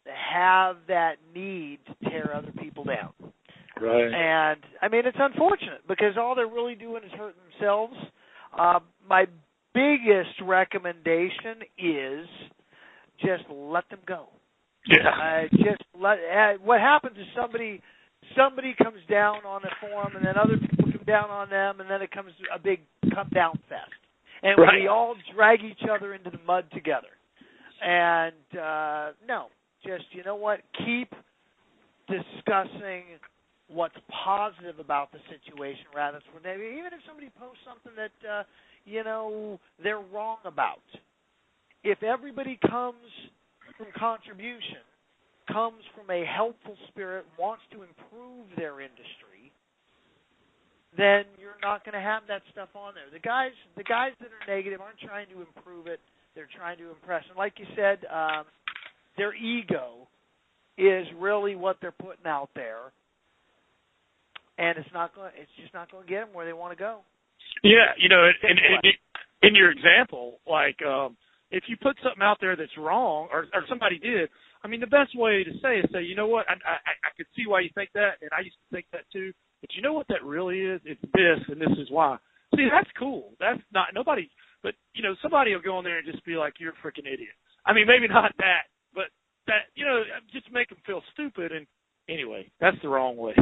have that need to tear other people down. Right. And, I mean, it's unfortunate because all they're really doing is hurting themselves. My biggest recommendation is just let them go. Yeah. What happens is somebody comes down on a forum, and then other people come down on them, and then it comes a big come down fest, and we all drag each other into the mud together. And no, just you know what? Keep discussing what's positive about the situation rather than negative. Even if somebody posts something that they're wrong about. If everybody comes from contribution, comes from a helpful spirit, wants to improve their industry, then you're not going to have that stuff on there. The guys that are negative aren't trying to improve it; they're trying to impress. And like you said, their ego is really what they're putting out there, and it's just not going to get them where they want to go. Yeah, and in your example, like if you put something out there that's wrong, or somebody did. I mean, the best way to say is you know what, I could see why you think that, and I used to think that too, but you know what that really is? It's this, and this is why. See, that's cool. That's not nobody, but, somebody will go in there and just be like, you're a freaking idiot. I mean, maybe not that, but that, just make them feel stupid, and anyway, that's the wrong way.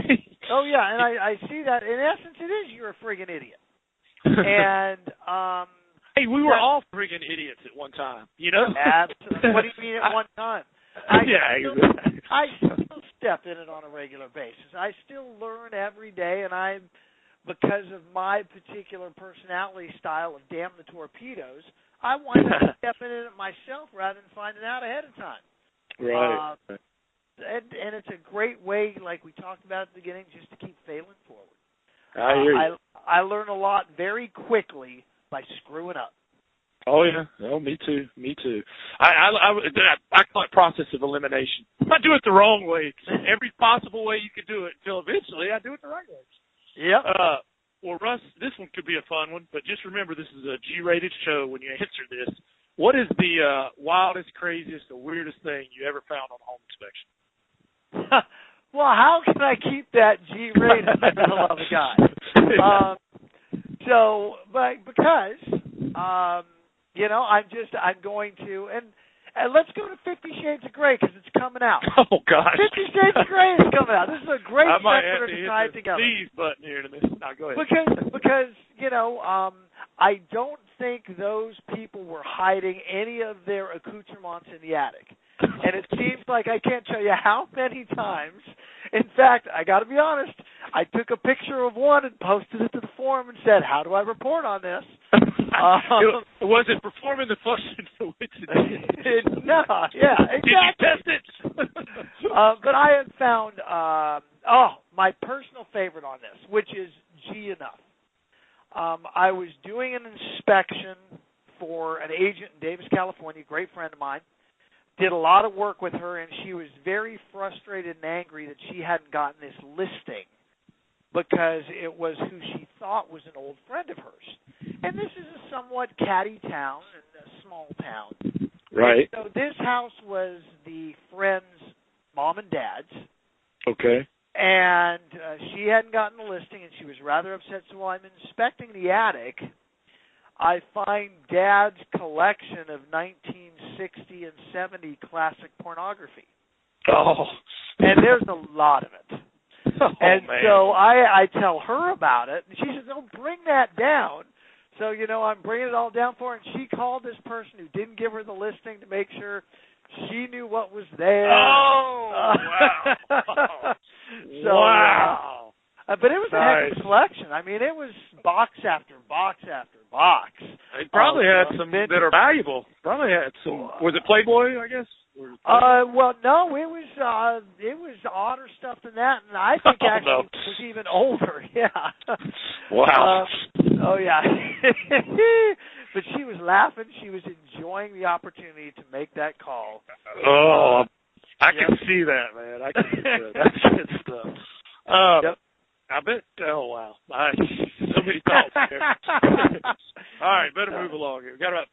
Oh, yeah, and I see that. In essence, it is you're a friggin' idiot. And, hey, we were all friggin' idiots at one time, Absolutely. What do you mean at one time? I still step in it on a regular basis. I still learn every day, and because of my particular personality style of damn the torpedoes, I wind up stepping in it myself rather than finding out ahead of time. Right. And it's a great way, like we talked about at the beginning, just to keep failing forward. I hear you. I learn a lot very quickly by screwing up. Oh, yeah. Oh, me too. I call it process of elimination. I do it the wrong way, every possible way you could do it, until eventually I do it the right way. Yep. Well, Russ, this one could be a fun one, but just remember this is a G-rated show when you answer this. What is the wildest, craziest, or weirdest thing you ever found on home inspection? Well, how can I keep that G-rated in the middle of a guy? I'm going to, and let's go to 50 Shades of Grey because it's coming out. Oh, gosh. 50 Shades of Grey is coming out. This is a great sector to tie it together. I might have to hit the button here in a minute. No, go ahead. Because I don't think those people were hiding any of their accoutrements in the attic. And it seems like I can't tell you how many times. In fact, I got to be honest, I took a picture of one and posted it to the forum and said, how do I report on this? Was it performing the function for which it did? No, yeah, exactly. Did you test it? But I have found, my personal favorite on this, which is G enough. I was doing an inspection for an agent in Davis, California, a great friend of mine. Did a lot of work with her, and she was very frustrated and angry that she hadn't gotten this listing because it was who she thought was an old friend of hers. And this is a somewhat catty town and a small town. Right. And so this house was the friend's mom and dad's. Okay. And she hadn't gotten the listing, and she was rather upset. So while I'm inspecting the attic, I find Dad's collection of 1960 and 70 classic pornography. Oh. And there's a lot of it. Oh, and man. so I tell her about it, and she says, oh, bring that down. So, I'm bringing it all down for her, and she called this person who didn't give her the listing to make sure she knew what was there. Oh, wow. So, wow. But it was a heck of a collection. I mean, it was box after box after box. It probably had some that are valuable. Probably had some. Was it Playboy, I guess? Well, no, it was odder stuff than that, and I think actually it was even older. Yeah. Wow. Oh yeah. But she was laughing. She was enjoying the opportunity to make that call. Oh, I can see that, man. I can see that. That's good stuff. Yep. I bet. Oh, wow. So many thoughts there. All right, better move along here. We've got about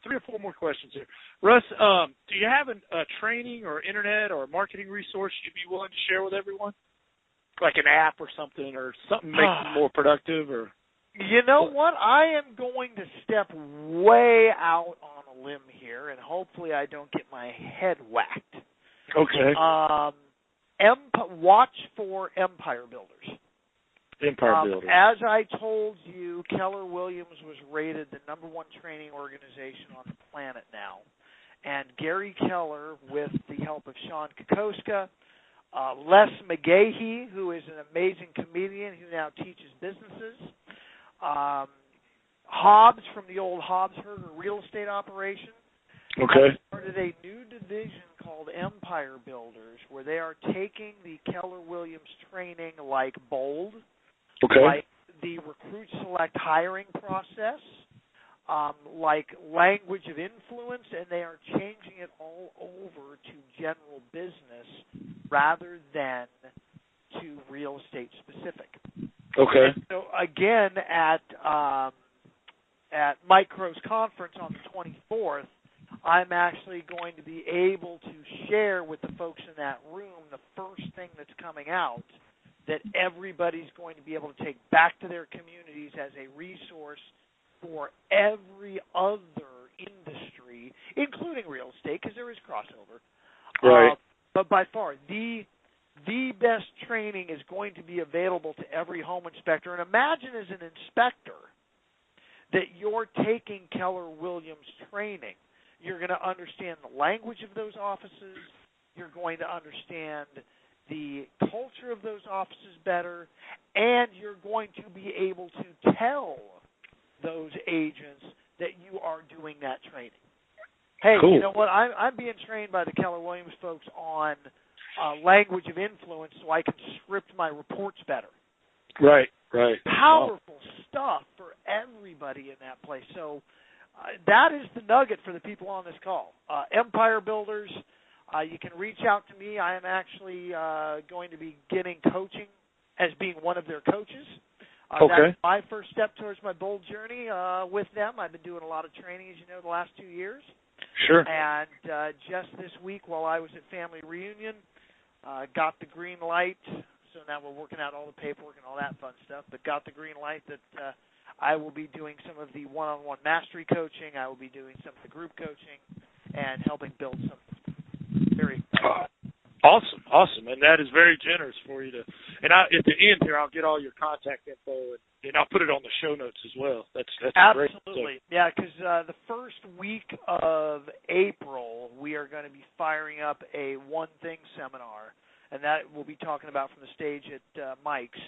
three or four more questions here. Russ, do you you have a training or internet or marketing resource you'd be willing to share with everyone? Like an app or something to make them more productive? Or you know what? I am going to step way out on a limb here, and hopefully I don't get my head whacked. Okay. Watch for Empire Builders. Empire Builders. As I told you, Keller Williams was rated the #1 training organization on the planet now. And Gary Keller, with the help of Sean Kokoska, Les McGahee, who is an amazing comedian who now teaches businesses, Hobbs from the old Hobbs-Herger real estate operation, Okay. started a new division called Empire Builders, where they are taking the Keller Williams training like BOLD, Okay. like the Recruit Select hiring process, like language of influence, and they are changing it all over to general business rather than to real estate specific. Okay. And so again, at Mike Crow's conference on the 24th, I'm actually going to be able to share with the folks in that room the first thing that's coming out that everybody's going to be able to take back to their communities as a resource for every other industry, including real estate, because there is crossover. Right. But by far, the best training is going to be available to every home inspector. And imagine as an inspector that you're taking Keller Williams training. You're going to understand the language of those offices. You're going to understand the culture of those offices better. And you're going to be able to tell those agents that you are doing that training. Hey, cool. You know what? I'm being trained by the Keller Williams folks on language of influence so I can script my reports better. Right, right. Powerful stuff for everybody in that place. So that is the nugget for the people on this call. Empire Builders, you can reach out to me. I am actually going to be getting coaching as being one of their coaches. Okay. That's my first step towards my bold journey with them. I've been doing a lot of training, as you know, the last 2 years. Sure. And just this week while I was at family reunion, got the green light. So now we're working out all the paperwork and all that fun stuff, but got the green light that I will be doing some of the one-on-one mastery coaching. I will be doing some of the group coaching and helping build some very Awesome, and that is very generous for you to. And at the end here, I'll get all your contact info and I'll put it on the show notes as well. That's absolutely great. Absolutely, yeah. Because the first week of April, we are going to be firing up a One Thing seminar, and that we'll be talking about from the stage at Mike's,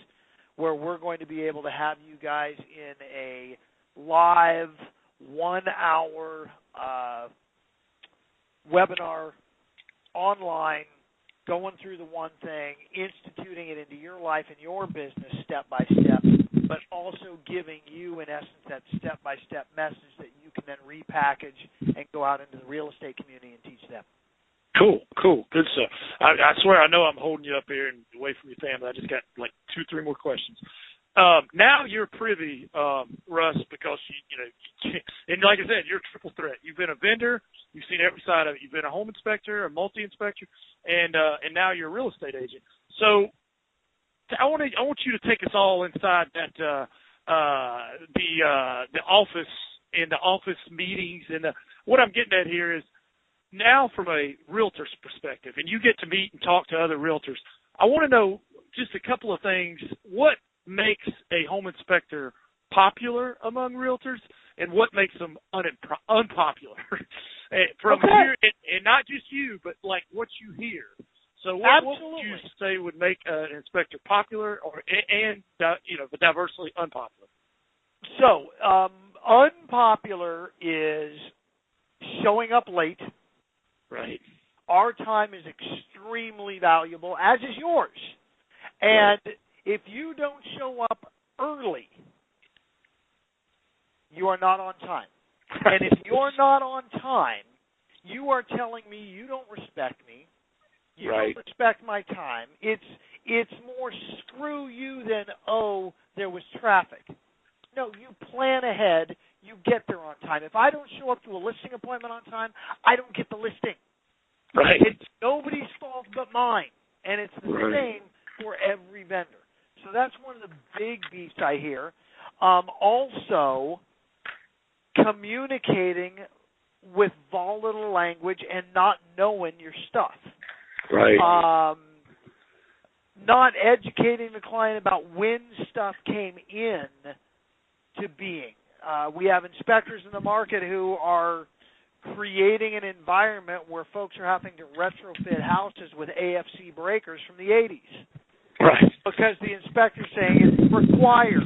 where we're going to be able to have you guys in a live 1 hour webinar online, going through the one thing, instituting it into your life and your business step by step, but also giving you, in essence, that step-by-step message that you can then repackage and go out into the real estate community and teach them. Cool. Good stuff. I swear I know I'm holding you up here and away from your family. I just got like 2-3 more questions. Now you're privy, Russ, because you know, and like I said, you're a triple threat. You've been a vendor, you've seen every side of it. You've been a home inspector, a multi-inspector, and now you're a real estate agent. So I want you to take us all inside that the office and the office meetings, and what I'm getting at here is now from a realtor's perspective, and you get to meet and talk to other realtors. I want to know just a couple of things. What makes a home inspector popular among realtors, and what makes them unpopular? From here, and not just you, but like what you hear. So what would you say would make an inspector popular, but diversely unpopular? So unpopular is showing up late. Right. Our time is extremely valuable, as is yours. And if you don't show up early, you are not on time. And if you're not on time, you are telling me you don't respect me. You don't respect my time. It's more screw you than, oh, there was traffic. No, you plan ahead. You get there on time. If I don't show up to a listing appointment on time, I don't get the listing. Right. It's nobody's fault but mine, and it's the same for every vendor. So that's one of the big beefs I hear. Also, communicating with volatile language and not knowing your stuff. Right. Not educating the client about when stuff came in to being. We have inspectors in the market who are creating an environment where folks are having to retrofit houses with AFC breakers from the 80s. Right. Because the inspector's saying it's required.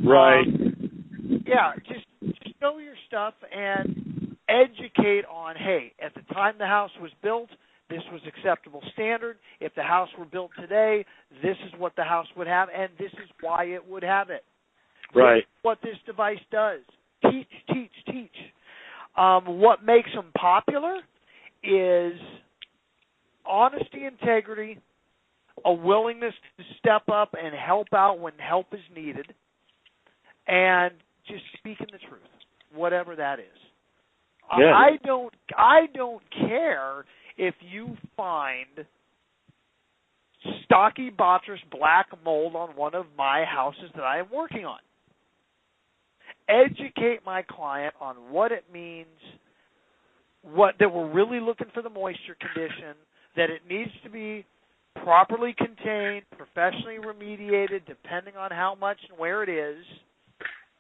Right. Just know your stuff and educate on, hey, at the time the house was built, this was acceptable standard. If the house were built today, this is what the house would have, and this is why it would have it. Right. This is what this device does. Teach, teach, teach. What makes them popular is honesty, integrity, a willingness to step up and help out when help is needed, and just speaking the truth, whatever that is. Yeah. I don't care if you find stocky botrytis black mold on one of my houses that I am working on. Educate my client on what it means, that we're really looking for the moisture condition, that it needs to be properly contained, professionally remediated, depending on how much and where it is.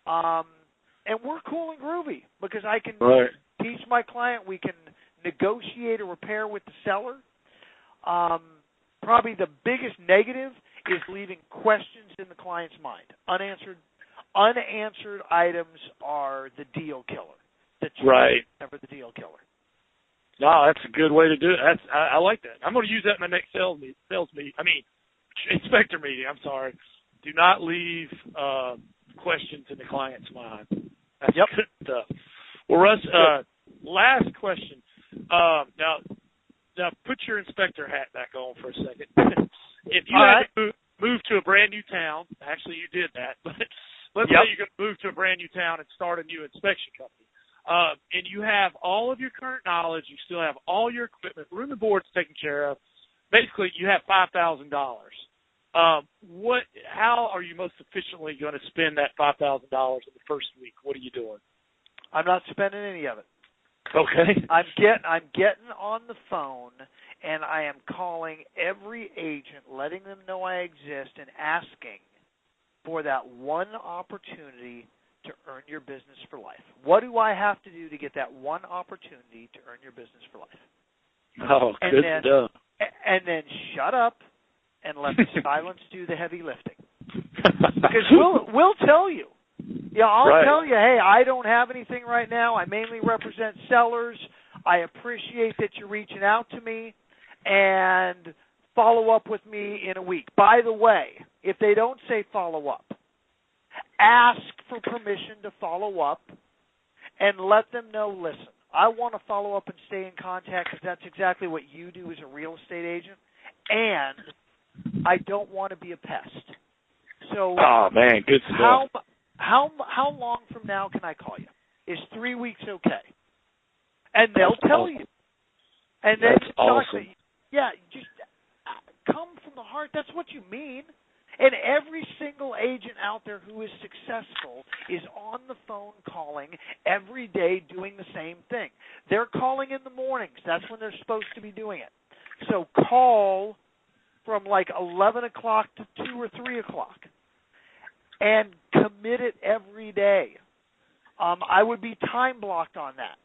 And we're cool and groovy because I can teach my client. We can negotiate a repair with the seller. Probably the biggest negative is leaving questions in the client's mind. Unanswered items are the deal killer. The truth is never the deal killer. No, that's a good way to do it. I like that. I'm going to use that in my next inspector meeting. I'm sorry. Do not leave questions in the client's mind. That's good stuff. Well, Russ, last question. Now put your inspector hat back on for a second. If you had to move to a brand new town, actually you did that, but let's say you're going to move to a brand new town and start a new inspection company. And you have all of your current knowledge, you still have all your equipment, room and board's taken care of. Basically, you have $5,000. How are you most efficiently going to spend that $5,000 in the first week? What are you doing? I'm not spending any of it. Okay. I'm getting on the phone, and I am calling every agent, letting them know I exist, and asking for that one opportunity to earn your business for life. What do I have to do to get that one opportunity to earn your business for life? Oh, good stuff. And then shut up and let the silence do the heavy lifting. Because we'll tell you. Yeah, I'll tell you, hey, I don't have anything right now. I mainly represent sellers. I appreciate that you're reaching out to me, and follow up with me in a week. By the way, if they don't say follow up, ask for permission to follow up and let them know, listen, I want to follow up and stay in contact because that's exactly what you do as a real estate agent, and I don't want to be a pest. So, oh, man, good stuff. How long from now can I call you? Is 3 weeks okay? And they'll tell you. And then that's awesome. Yeah, just come from the heart. That's what you mean. And every single agent out there who is successful is on the phone calling every day doing the same thing. They're calling in the mornings. That's when they're supposed to be doing it. So call from like 11 o'clock to 2 or 3 o'clock. And commit it every day. I would be time blocked on that.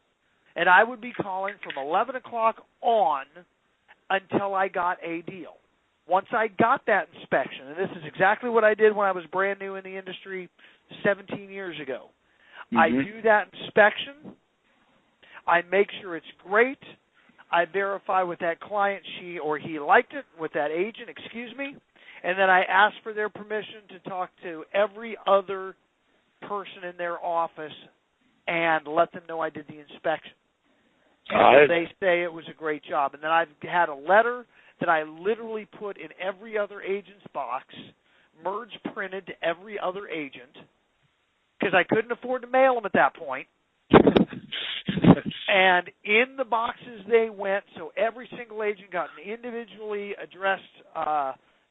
And I would be calling from 11 o'clock on until I got a deal. Once I got that inspection, and this is exactly what I did when I was brand new in the industry 17 years ago. I do that inspection. I make sure it's great. I verify with that client she or he liked it, with that agent, and then I ask for their permission to talk to every other person in their office and let them know I did the inspection. And they say it was a great job. And then I've had a letter that I literally put in every other agent's box, merge printed to every other agent, because I couldn't afford to mail them at that point. And in the boxes they went, so every single agent got an individually addressed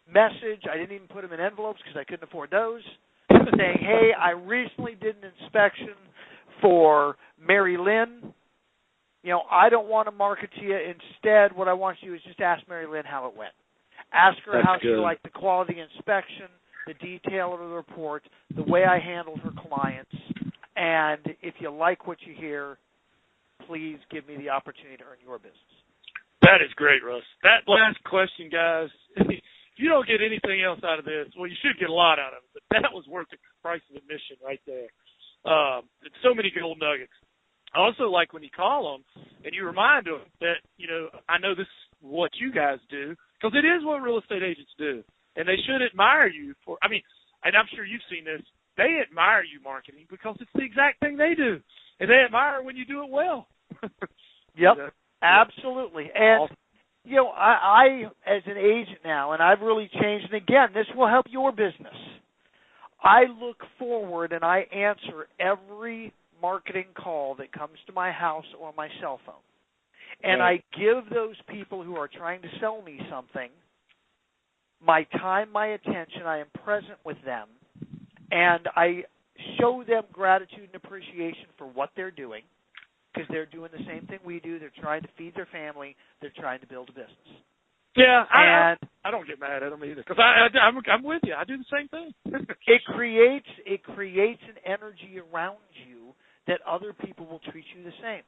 message. I didn't even put them in envelopes because I couldn't afford those, saying, hey, I recently did an inspection for Mary Lynn. You know, I don't want to market to you. Instead, what I want you to do is just ask Mary Lynn how it went. Ask her how she liked the quality inspection, the detail of the report, the way I handled her clients. And if you like what you hear, please give me the opportunity to earn your business. That is great, Russ. That last question, guys, if you don't get anything else out of this, well, you should get a lot out of it, but that was worth the price of admission right there. So many gold nuggets. I also like when you call them and you remind them that, you know, I know this is what you guys do, because it is what real estate agents do. And they should admire you for, I mean, and I'm sure you've seen this, they admire you marketing because it's the exact thing they do. And they admire when you do it well. Yep, absolutely. And, you know, I, as an agent now, and I've really changed, and again, this will help your business. I look forward and I answer every marketing call that comes to my house or my cell phone. And I give those people who are trying to sell me something my time, my attention. I am present with them. And I show them gratitude and appreciation for what they're doing, because they're doing the same thing we do. They're trying to feed their family. They're trying to build a business. Yeah, I don't get mad at them either, because I'm with you. I do the same thing. It creates an energy around you that other people will treat you the same.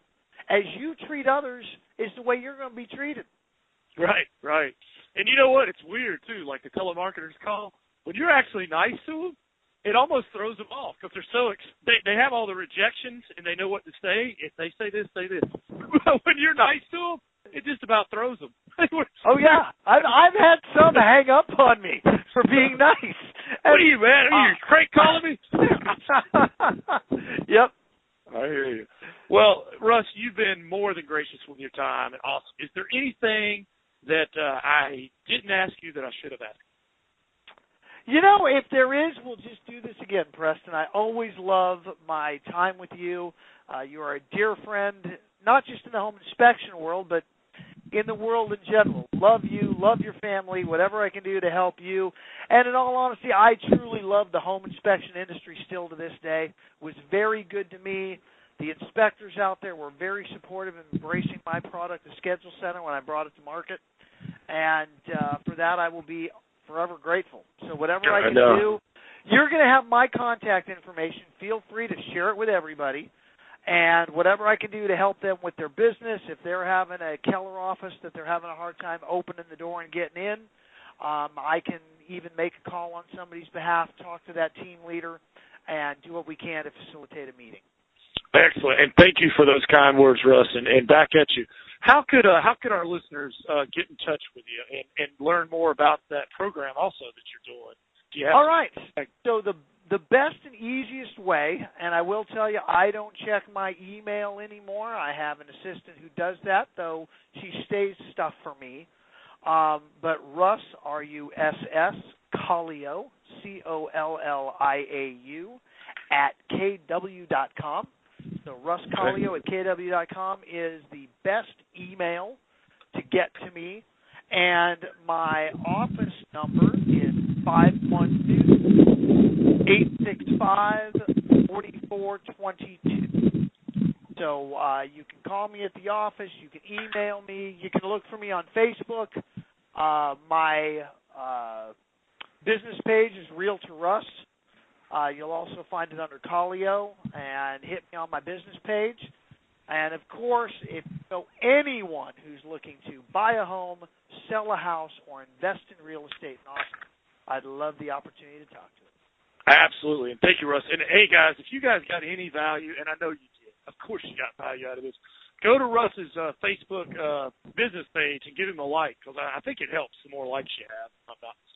As you treat others is the way you're going to be treated. Right, right. And you know what? It's weird, too, like the telemarketers call. When you're actually nice to them, it almost throws them off, because they're so they have all the rejections, and they know what to say. If they say this, say this. When you're nice to them, it just about throws them. Oh, yeah. I've had some hang up on me for being nice. What are you, man? Are you Craig calling me? Yep. I hear you. Well, Russ, you've been more than gracious with your time and awesome. Is there anything that I didn't ask you that I should have asked? You know, if there is, we'll just do this again, Preston. I always love my time with you. You are a dear friend, not just in the home inspection world, but in the world in general. Love you, love your family, whatever I can do to help you. And in all honesty, I truly love the home inspection industry still to this day. It was very good to me. The inspectors out there were very supportive in embracing my product, the Schedule Center, when I brought it to market. And for that, I will be forever grateful. So whatever I can do, you're going to have my contact information. Feel free to share it with everybody. And whatever I can do to help them with their business, if they're having a Keller office that they're having a hard time opening the door and getting in, I can even make a call on somebody's behalf, talk to that team leader, and do what we can to facilitate a meeting. Excellent, and thank you for those kind words, Russ. And back at you. How could our listeners get in touch with you and learn more about that program also that you're doing? Do you have all right. So the best and easiest way, and I will tell you, I don't check my email anymore. I have an assistant who does that, though she stays stuff for me. But Russ, R-U-S-S, Colliau, C-O-L-L-I-A-U, at KW.com. So Russ Colliau at KW.com is the best email to get to me. And my office number is 512-865-4422. So you can call me at the office. You can email me. You can look for me on Facebook. My business page is Realtor Russ. You'll also find it under Colliau, and hit me on my business page. And, of course, if you know anyone who's looking to buy a home, sell a house, or invest in real estate in Austin, I'd love the opportunity to talk to them. Absolutely. And thank you, Russ. And, hey, guys, if you guys got any value, and I know you did, of course you got value out of this, go to Russ's Facebook business page and give him a like, because I think it helps the more likes you have.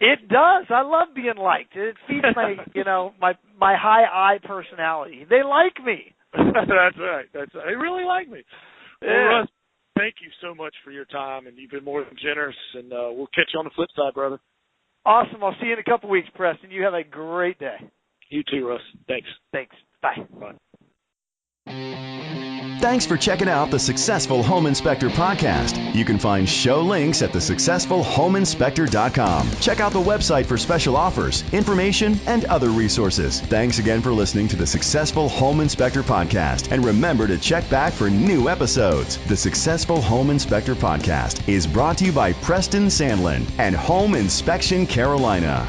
It does. I love being liked. It feeds my, my high I personality. They like me. That's right. They really like me. Yeah. Well, Russ, thank you so much for your time, and you've been more than generous, and we'll catch you on the flip side, brother. Awesome. I'll see you in a couple weeks, Preston. You have a great day. You too, Russ. Thanks. Thanks. Bye. Bye. Thanks for checking out the Successful Home Inspector podcast. You can find show links at thesuccessfulhomeinspector.com. Check out the website for special offers, information, and other resources. Thanks again for listening to the Successful Home Inspector podcast. And remember to check back for new episodes. The Successful Home Inspector podcast is brought to you by Preston Sandlin and Home Inspection Carolina.